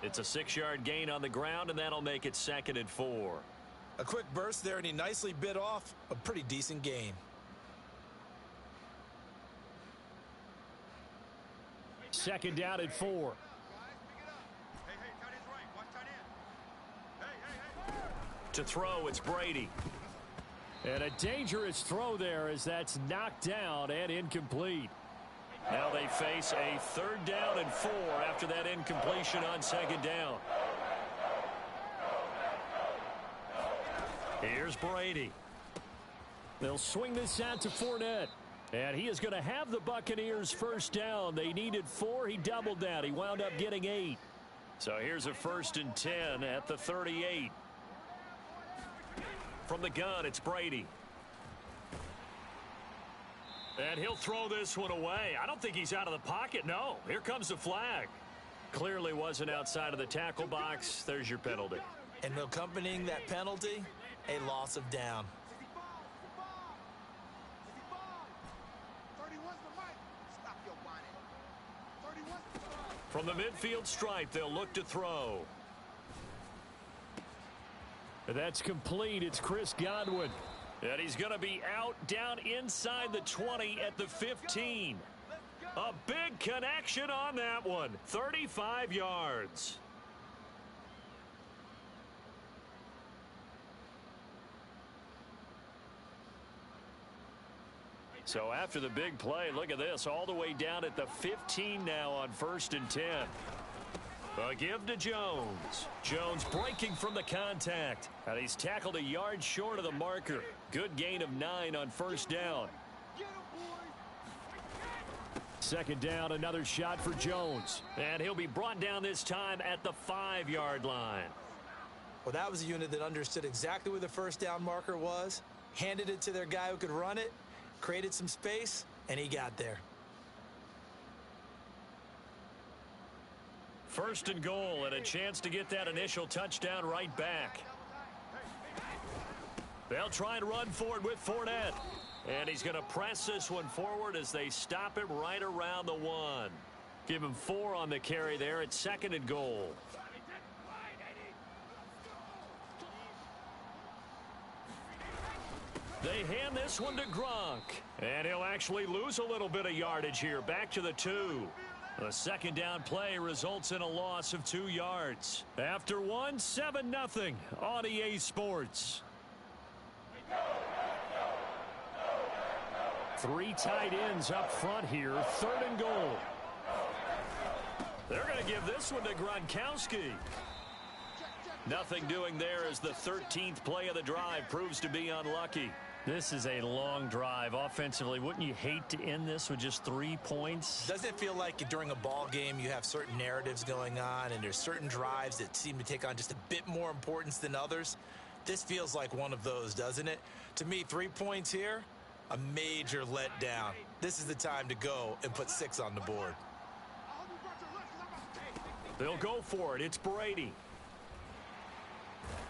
It's a 6-yard gain on the ground, and that'll make it 2nd and 4. A quick burst there, and he nicely bit off a pretty decent gain. Second down at 4. To throw, it's Brady. And a dangerous throw there as that's knocked down and incomplete. Now they face a 3rd down and 4 after that incompletion on second down. Here's Brady. They'll swing this out to Fournette. And he is going to have the Buccaneers first down. They needed 4. He doubled that. He wound up getting 8. So here's a 1st and 10 at the 38. From the gun, it's Brady. And he'll throw this one away. I don't think he's out of the pocket. No, here comes the flag. Clearly wasn't outside of the tackle box. There's your penalty. And accompanying that penalty, a loss of down. From the midfield stripe, they'll look to throw. That's complete. It's Chris Godwin. And he's going to be out down inside the 20 at the 15. A big connection on that one. 35 yards. So after the big play, look at this. All the way down at the 15 now on 1st and 10. A give to Jones. Jones breaking from the contact. And he's tackled a yard short of the marker. Good gain of 9 on 1st down. 2nd down, another shot for Jones. And he'll be brought down this time at the 5-yard line. Well, that was a unit that understood exactly where the 1st down marker was, handed it to their guy who could run it, created some space, and he got there. 1st and goal, and a chance to get that initial touchdown right back. They'll try and run forward with Fournette. And he's going to press this one forward as they stop him right around the 1. Give him 4 on the carry there at 2nd and goal. They hand this one to Gronk. And he'll actually lose a little bit of yardage here. Back to the 2. The 2nd down play results in a loss of 2 yards. After 1, 7-0 on EA Sports. 3 tight ends up front here. 3rd and goal. They're going to give this one to Gronkowski. Nothing doing there as the 13th play of the drive proves to be unlucky. This is a long drive offensively. Wouldn't you hate to end this with just 3 points? Doesn't it feel like during a ball game you have certain narratives going on and there's certain drives that seem to take on just a bit more importance than others? This feels like one of those, doesn't it? To me, 3 points here, a major letdown. This is the time to go and put 6 on the board. They'll go for it. It's Brady.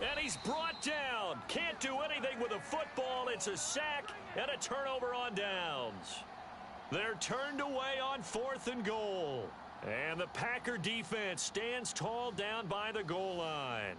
And he's brought down. Can't do anything with a football. It's a sack and a turnover on downs. They're turned away on 4th and goal. And the Packer defense stands tall down by the goal line.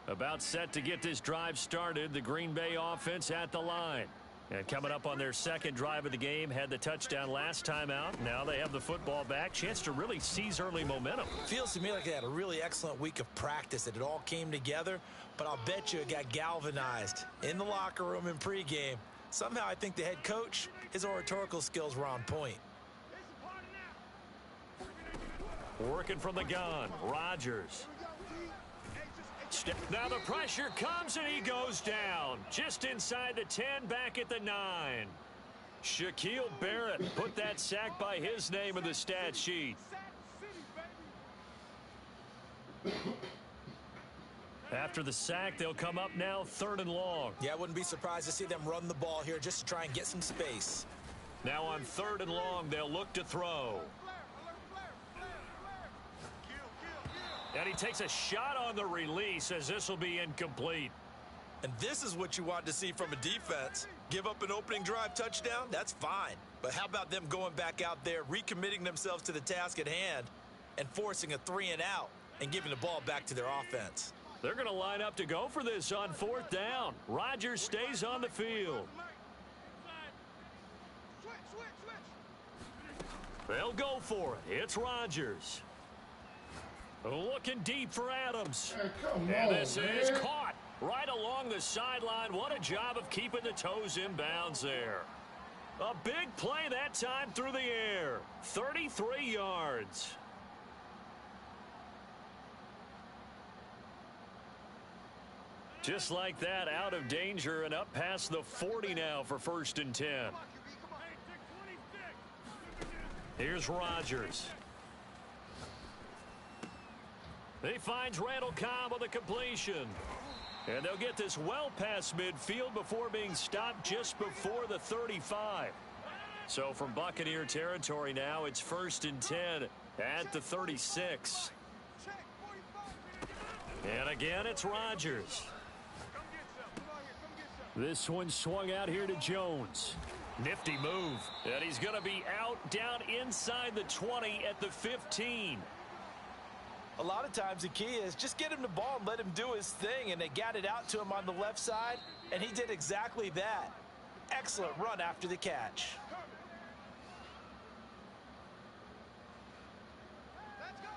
About set to get this drive started, the Green Bay offense at the line. And coming up on their second drive of the game, had the touchdown last time out. Now they have the football back. Chance to really seize early momentum. Feels to me like they had a really excellent week of practice, that it all came together, but I'll bet you it got galvanized in the locker room in pregame. Somehow I think the head coach, his oratorical skills were on point. Working from the gun, Rodgers. Now the pressure comes and he goes down. Just inside the 10, back at the 9. Shaquille Barrett put that sack by his name in the stat sheet. After the sack, they'll come up now 3rd and long. Yeah, I wouldn't be surprised to see them run the ball here just to try and get some space. Now on 3rd and long, they'll look to throw. And he takes a shot on the release as this will be incomplete. And this is what you want to see from a defense. Give up an opening drive touchdown, that's fine. But how about them going back out there, recommitting themselves to the task at hand, and forcing a 3 and out and giving the ball back to their offense? They're going to line up to go for this on 4th down. Rodgers stays on the field. They'll go for it. It's Rodgers. Looking deep for Adams. And this is caught right along the sideline. What a job of keeping the toes in bounds there. A big play that time through the air. 33 yards. Just like that, out of danger and up past the 40 now for 1st and 10. Here's Rodgers. He finds Randall Cobb on the completion. And they'll get this well past midfield before being stopped just before the 35. So from Buccaneer territory now, it's 1st and 10 at the 36. And again, it's Rodgers. This one swung out here to Jones. Nifty move. And he's going to be out down inside the 20 at the 15. A lot of times the key is just get him the ball and let him do his thing, and they got it out to him on the left side, and he did exactly that. Excellent run after the catch. Let's go.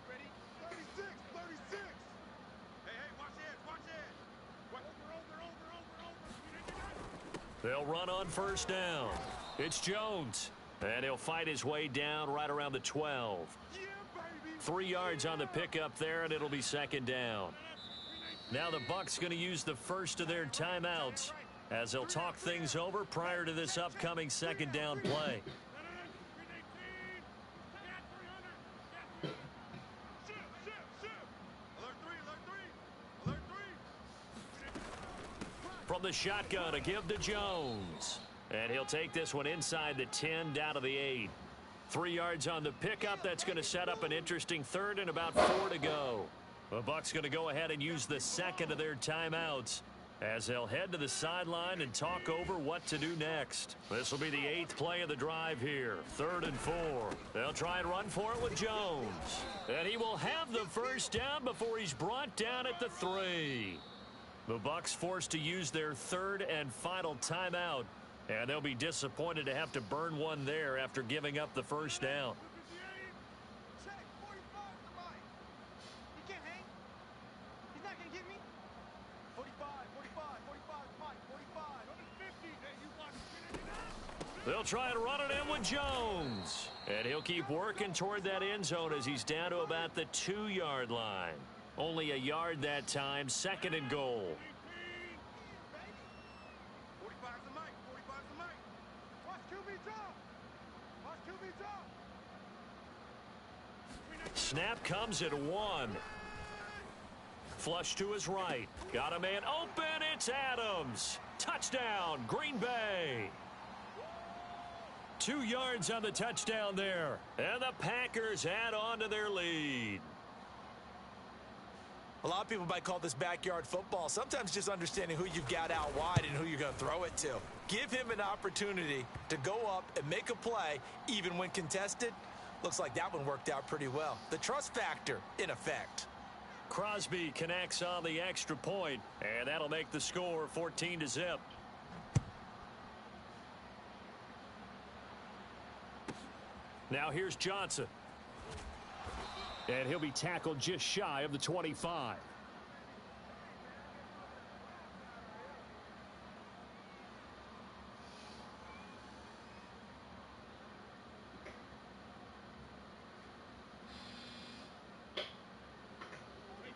Ready? 36, 36. Hey, watch the edge, watch the edge. They'll run on 1st down. It's Jones. And he'll fight his way down right around the 12. 3 yards on the pickup there, and it'll be 2nd down. Now the Bucs going to use the first of their timeouts as they'll talk things over prior to this upcoming 2nd down play. From the shotgun, a give to Jones. And he'll take this one inside the 10 down to the 8. 3 yards on the pickup. That's going to set up an interesting 3rd and about 4 to go. The Bucs going to go ahead and use the 2nd of their timeouts as they'll head to the sideline and talk over what to do next. This will be the 8th play of the drive here. 3rd and 4. They'll try and run for it with Jones. And he will have the 1st down before he's brought down at the 3. The Bucs forced to use their 3rd and final timeout. And they'll be disappointed to have to burn one there after giving up the 1st down. Check, 45 to Mike. He can't hang. He's not going to get me. 45, 45, 45 to Mike, 45. Go to 50. Hey, you watch. They'll try and run it in with Jones. And he'll keep working toward that end zone as he's down to about the 2-yard line. Only a yard that time, 2nd and goal. 45's the mic. 45's the mic. Watch QB drop. Watch QB drop. Snap comes at 1. Flush to his right. Got a man open. It's Adams. Touchdown, Green Bay. 2 yards on the touchdown there. And the Packers add on to their lead. A lot of people might call this backyard football. Sometimes just understanding who you've got out wide and who you're going to throw it to. Give him an opportunity to go up and make a play, even when contested. Looks like that one worked out pretty well. The trust factor in effect. Crosby connects on the extra point, and that'll make the score 14-0. Now here's Johnson. And he'll be tackled just shy of the 25.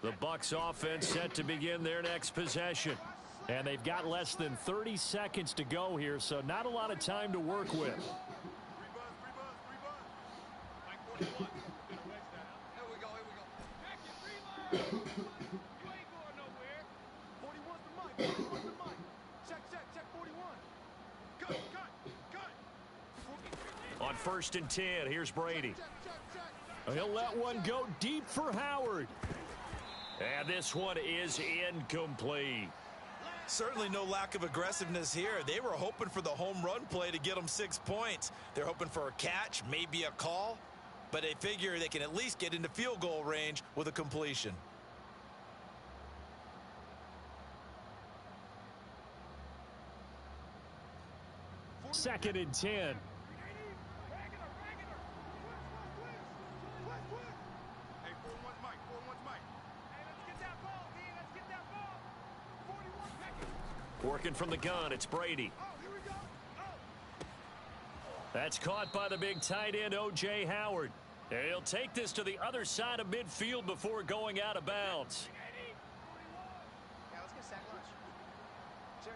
The Bucs offense set to begin their next possession. And they've got less than 30 seconds to go here, so not a lot of time to work with. On 1st and 10, here's Brady. He'll let one go deep for Howard. And this one is incomplete. Certainly no lack of aggressiveness here. They were hoping for the home run play to get them 6 points. They're hoping for a catch, maybe a call, but they figure they can at least get into field goal range with a completion. Second and 10. Working from the gun, it's Brady. That's caught by the big tight end, O.J. Howard. He'll take this to the other side of midfield before going out of bounds. Yeah, let's get sack lunch. Check.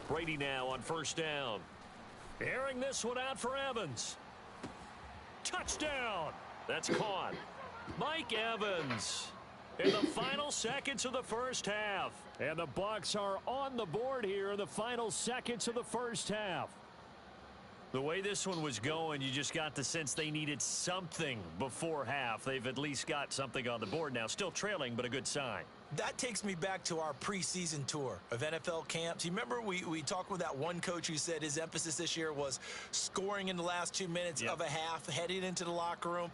Brady now on 1st down. Airing this one out for Evans. Touchdown! That's caught. Mike Evans in the final seconds of the first half. And the Bucs are on the board here in the final seconds of the first half. The way this one was going, you just got the sense they needed something before half. They've at least got something on the board now. Still trailing, but a good sign. That takes me back to our preseason tour of NFL camps. You remember we talked with that one coach who said his emphasis this year was scoring in the last 2 minutes of a half, heading into the locker room.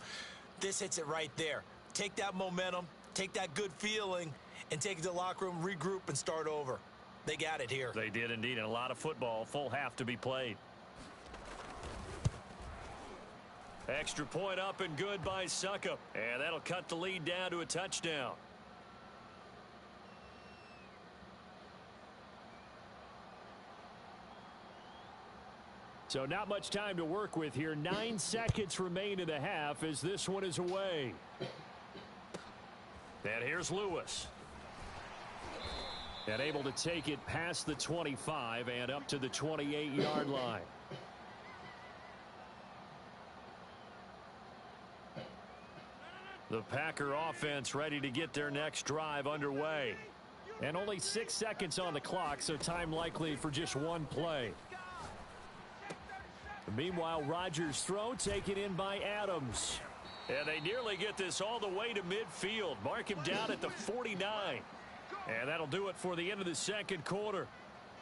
This hits it right there. Take that momentum, take that good feeling, and take it to the locker room, regroup, and start over. They got it here. They did indeed, and a lot of football, full half to be played. Extra point up and good by Suckup, and that'll cut the lead down to a touchdown. So not much time to work with here. 9 seconds remain in the half as this one is away. And here's Lewis. And able to take it past the 25 and up to the 28-yard line. The Packer offense ready to get their next drive underway. And only 6 seconds on the clock, so time likely for just one play. Meanwhile, Rodgers' throw taken in by Adams. And they nearly get this all the way to midfield. Mark him down at the 49. And that'll do it for the end of the second quarter.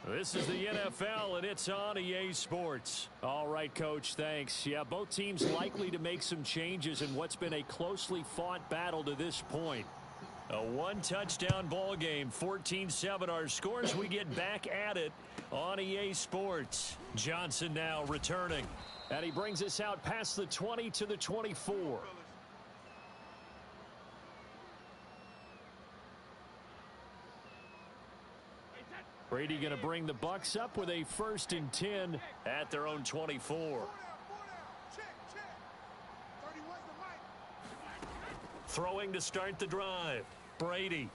This is the NFL, and it's on EA Sports. All right, Coach, thanks. Yeah, both teams likely to make some changes in what's been a closely fought battle to this point. A one-touchdown ball game, 14-7 our scores. We get back at it on EA Sports. Johnson now returning. And he brings us out past the 20 to the 24. Brady going to bring the Bucs up with a 1st and 10 at their own 24. Throwing to start the drive. Brady.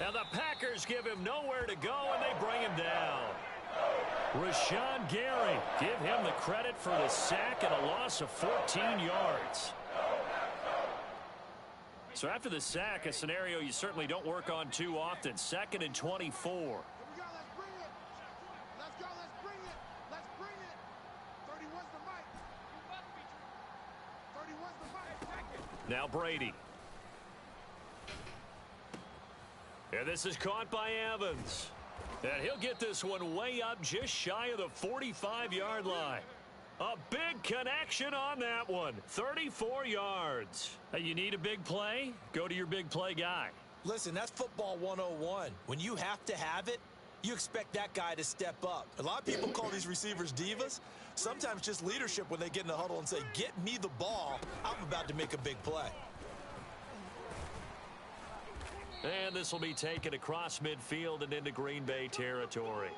And the Packers give him nowhere to go, and they bring him down. Rashawn Gary, give him the credit for the sack and a loss of 14 yards. So after the sack, a scenario you certainly don't work on too often. 2nd and 24. Now Brady. And this is caught by Evans. And he'll get this one way up just shy of the 45-yard line. A big connection on that one. 34 yards. You need a big play? Go to your big play guy. Listen, that's football 101. When you have to have it, you expect that guy to step up. A lot of people call these receivers divas. Sometimes just leadership when they get in the huddle and say, get me the ball. I'm about to make a big play. And this will be taken across midfield and into Green Bay territory.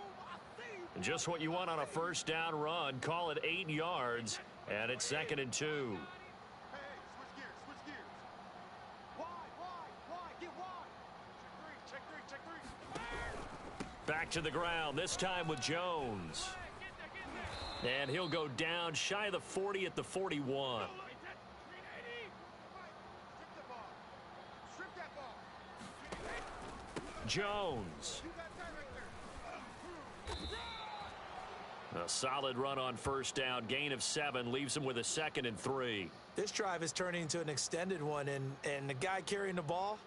And just what you want on a 1st down run. Call it 8 yards, and it's 2nd and 2. Hey, switch gears. Wide, get wide. Check three. Back to the ground, this time with Jones. And he'll go down shy of the 40 at the 41. Jones. A solid run on 1st down. Gain of 7 leaves him with a 2nd and 3. This drive is turning into an extended one, and the guy carrying the ball,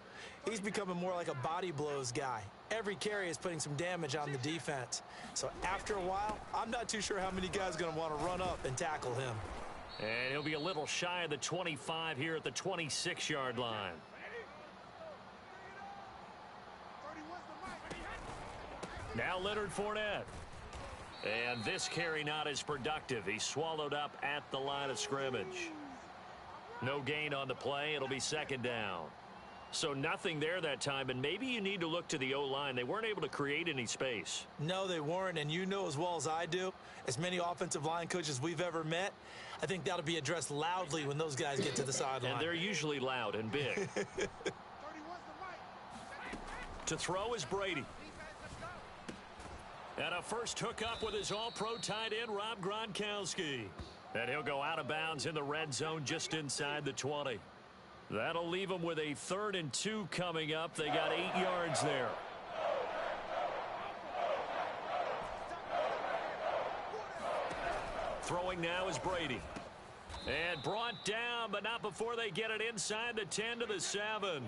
he's becoming more like a body blows guy. Every carry is putting some damage on the defense. So after a while, I'm not too sure how many guys are going to want to run up and tackle him. And he'll be a little shy of the 25 here at the 26-yard line. Now Leonard Fournette. And this carry not as productive. He's swallowed up at the line of scrimmage. No gain on the play. It'll be 2nd down. So nothing there that time, and maybe you need to look to the O-line. They weren't able to create any space. No, they weren't, and you know as well as I do, as many offensive line coaches we've ever met, I think that'll be addressed loudly when those guys get to the sideline. And they're usually loud and big. To throw is Brady. And a first hookup with his all-pro tight end, Rob Gronkowski. And he'll go out of bounds in the red zone just inside the 20. That'll leave him with a 3rd and 2 coming up. They got 8 yards there. Throwing now is Brady. And brought down, but not before they get it inside the 10 to the 7.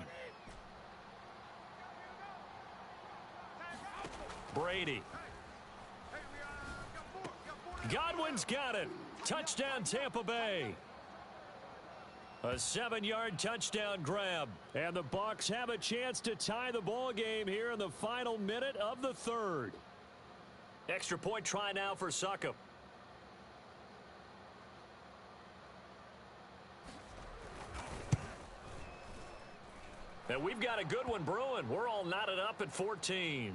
Brady. Godwin's got it. Touchdown, Tampa Bay. A 7-yard touchdown grab. And the Bucs have a chance to tie the ball game here in the final minute of the 3rd. Extra point try now for Succop. And we've got a good one brewing. We're all knotted up at 14.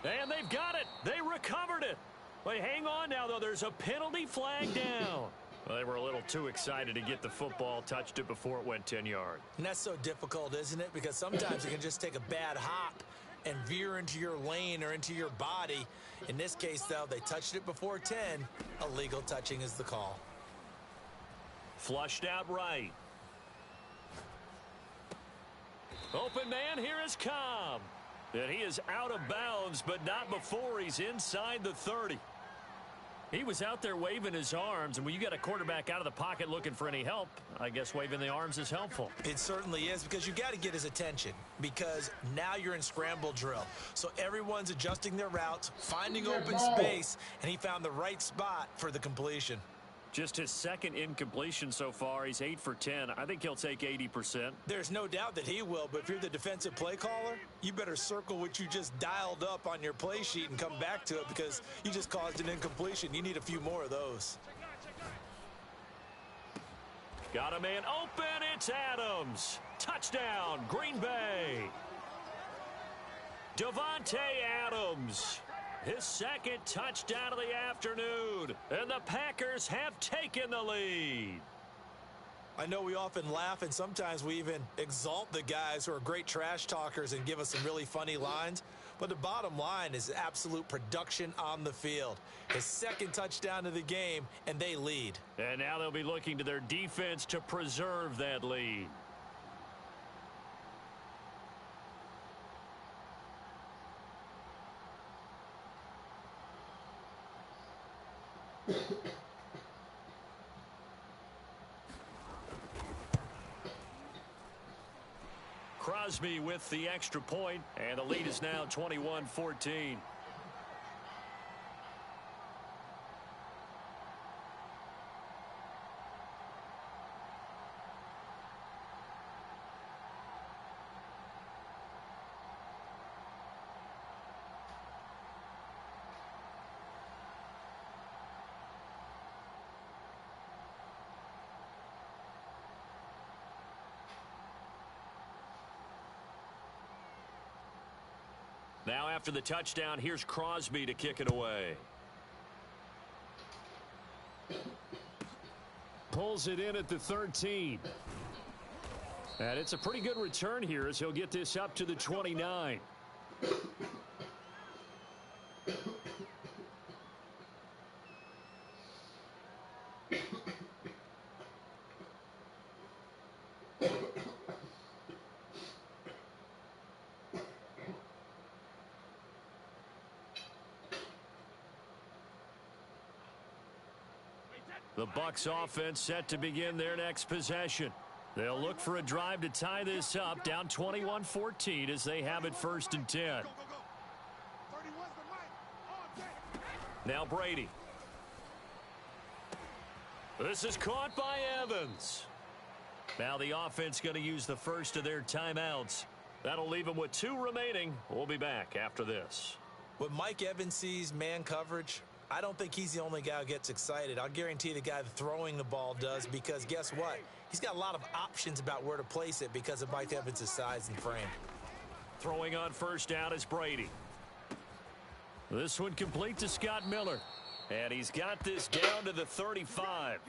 And they've got it. They recovered it. But hang on now, though. There's a penalty flag down. Well, they were a little too excited to get the football, touched it before it went 10 yards. And that's so difficult, isn't it? Because sometimes you can just take a bad hop and veer into your lane or into your body. In this case, though, they touched it before 10. Illegal touching is the call. Flushed out right. Open man, here is Cobb. And he is out of bounds, but not before he's inside the 30. He was out there waving his arms, and when you got a quarterback out of the pocket looking for any help, I guess waving the arms is helpful. It certainly is, because you got to get his attention, because now you're in scramble drill. So everyone's adjusting their routes, finding open space, and he found the right spot for the completion. Just his second incompletion so far. He's 8 for 10. I think he'll take 80%. There's no doubt that he will, but if you're the defensive play caller, you better circle what you just dialed up on your play sheet and come back to it because you just caused an incompletion. You need a few more of those. Got a man open. It's Adams. Touchdown, Green Bay. Davante Adams. His second touchdown of the afternoon. And the Packers have taken the lead. I know we often laugh and sometimes we even exalt the guys who are great trash talkers and give us some really funny lines. But the bottom line is absolute production on the field. His second touchdown of the game, and they lead. And now they'll be looking to their defense to preserve that lead. Crosby with the extra point, and the lead is now 21-14. Now after the touchdown, here's Crosby to kick it away. Pulls it in at the 13. And it's a pretty good return here as he'll get this up to the 29. The Bucs offense set to begin their next possession. They'll look for a drive to tie this up, down 21-14 as they have it 1st and 10. Now Brady. This is caught by Evans. Now the offense going to use the first of their timeouts. That'll leave them with 2 remaining. We'll be back after this. When Mike Evans sees man coverage, I don't think he's the only guy who gets excited. I'll guarantee the guy throwing the ball does, because guess what? He's got a lot of options about where to place it because of Mike Evans' size and frame. Throwing on first down is Brady. This one complete to Scott Miller. And he's got this down to the 35.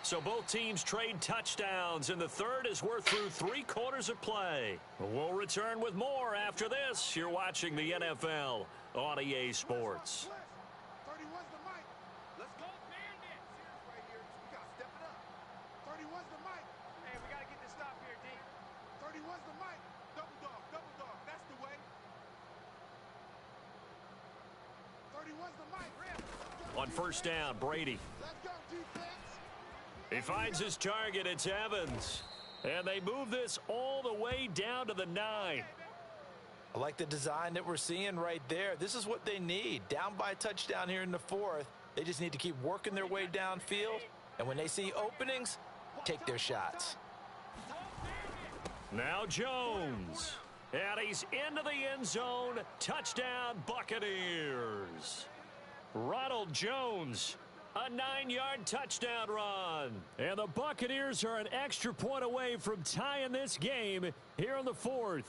So both teams trade touchdowns, and the third as we're through 3 quarters of play. We'll return with more after this. You're watching the NFL on EA Sports. 31's the mic. Let's go, Bandits. Right here. We got to step it up. 31's the mic. Hey, we got to get this stop here, D. 31's the mic. Double dog, double dog. That's the way. 31's the mic. On first down, Brady. Let's go, defense. He finds his target. It's Evans. And they move this all the way down to the 9. I like the design that we're seeing right there. This is what they need. Down by a touchdown here in the 4th. They just need to keep working their way downfield. And when they see openings, take their shots. Now Jones. And he's into the end zone. Touchdown, Buccaneers. Ronald Jones. A 9-yard touchdown run. And the Buccaneers are an extra point away from tying this game here in the 4th.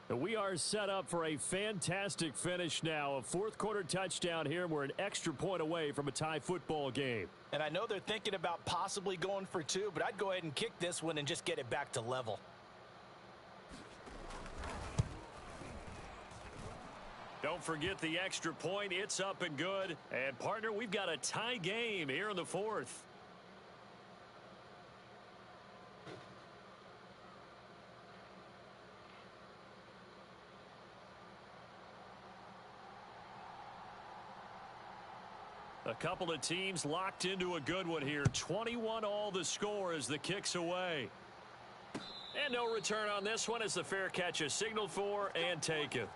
We are set up for a fantastic finish now. A 4th quarter touchdown here. We're an extra point away from a tie football game. And I know they're thinking about possibly going for 2, but I'd go ahead and kick this one and just get it back to level. Don't forget the extra point. It's up and good. And, partner, we've got a tie game here in the 4th. A couple of teams locked into a good one here. 21 all the score as the kick's away. And no return on this one as the fair catch is signaled for and taken.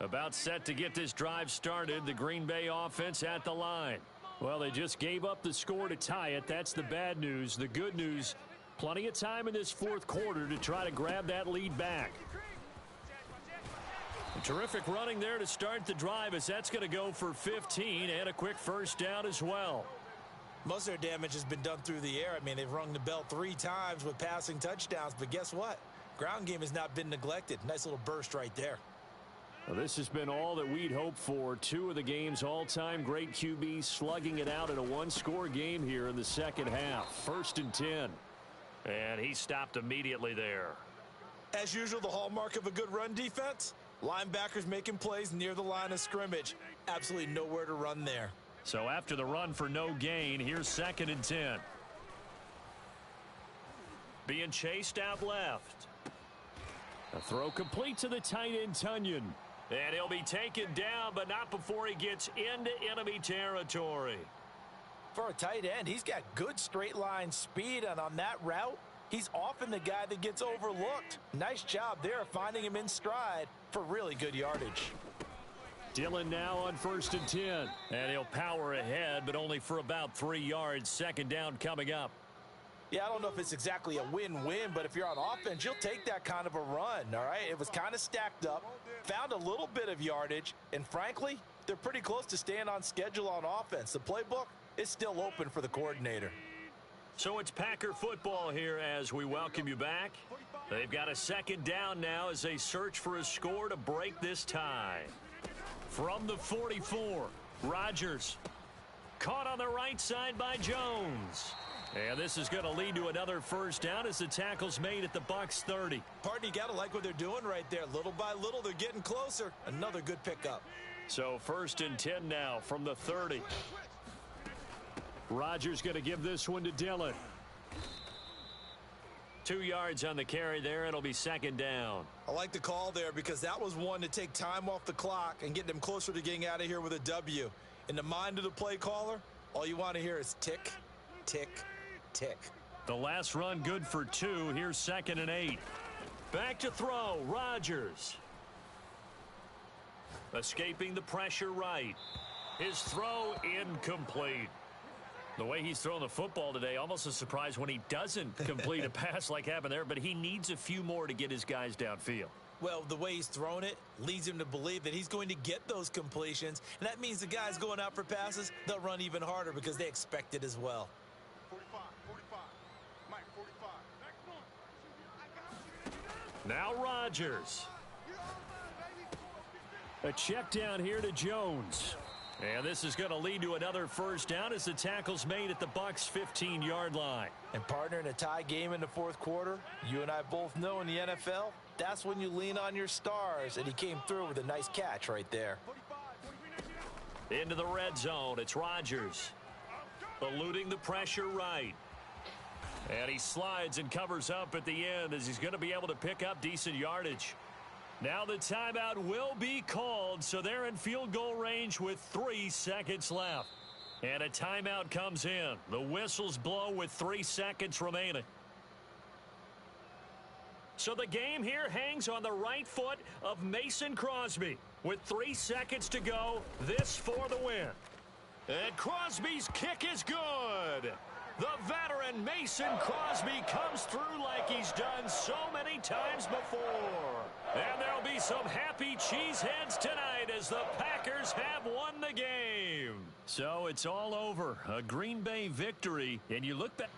About set to get this drive started. The Green Bay offense at the line. Well, they just gave up the score to tie it. That's the bad news. The good news, plenty of time in this fourth quarter to try to grab that lead back. Terrific running there to start the drive, as that's going to go for 15 and a quick first down as well. Most of their damage has been done through the air. I mean, they've rung the bell 3 times with passing touchdowns, but guess what? Ground game has not been neglected. Nice little burst right there. Well, this has been all that we'd hoped for. 2 of the game's all-time great QBs slugging it out in a one-score game here in the second half. 1st and 10. And he stopped immediately there. As usual, the hallmark of a good run defense, linebackers making plays near the line of scrimmage. Absolutely nowhere to run there. So after the run for no gain, here's 2nd and 10. Being chased out left. A throw complete to the tight end, Tunyon. And he'll be taken down, but not before he gets into enemy territory. For a tight end, he's got good straight line speed, and on that route, he's often the guy that gets overlooked. Nice job there finding him in stride for really good yardage. Dillon now on 1st and 10. And he'll power ahead, but only for about 3 yards. 2nd down coming up. Yeah, I don't know if it's exactly a win-win, but if you're on offense, you'll take that kind of a run, all right? It was kind of stacked up, found a little bit of yardage, and frankly, they're pretty close to staying on schedule on offense. The playbook is still open for the coordinator. So it's Packer football here as we welcome you back. They've got a 2nd down now as they search for a score to break this tie. From the 44, Rodgers. Caught on the right side by Jones. And this is going to lead to another first down as the tackle's made at the Bucs 30. Pardon, you got to like what they're doing right there. Little by little, they're getting closer. Another good pickup. So 1st and 10 now from the 30. Rodgers going to give this one to Dillon. 2 yards on the carry there. It'll be 2nd down. I like the call there because that was one to take time off the clock and get them closer to getting out of here with a W. In the mind of the play caller, all you want to hear is tick, tick, tick. The last run good for 2. Here's 2nd and 8. Back to throw. Rodgers. Escaping the pressure right. His throw incomplete. The way he's throwing the football today, almost a surprise when he doesn't complete a pass like happened there, but he needs a few more to get his guys downfield. Well, the way he's thrown it leads him to believe that he's going to get those completions, and that means the guys going out for passes, they'll run even harder because they expect it as well. 45, 45. Mike, 45. Now Rodgers. A check down here to Jones. And this is going to lead to another first down as the tackle's made at the Bucs 15-yard line. And partner, in a tie game in the fourth quarter, you and I both know in the NFL, that's when you lean on your stars, and he came through with a nice catch right there. Into the red zone, it's Rodgers. Eluding the pressure right. And he slides and covers up at the end as he's going to be able to pick up decent yardage. Now the timeout will be called, so they're in field goal range with 3 seconds left. And a timeout comes in. The whistles blow with 3 seconds remaining. So the game here hangs on the right foot of Mason Crosby. With 3 seconds to go, this for the win. And Crosby's kick is good. The veteran Mason Crosby comes through like he's done so many times before. And there'll be some happy cheeseheads tonight as the Packers have won the game. So it's all over. A Green Bay victory, and you look back.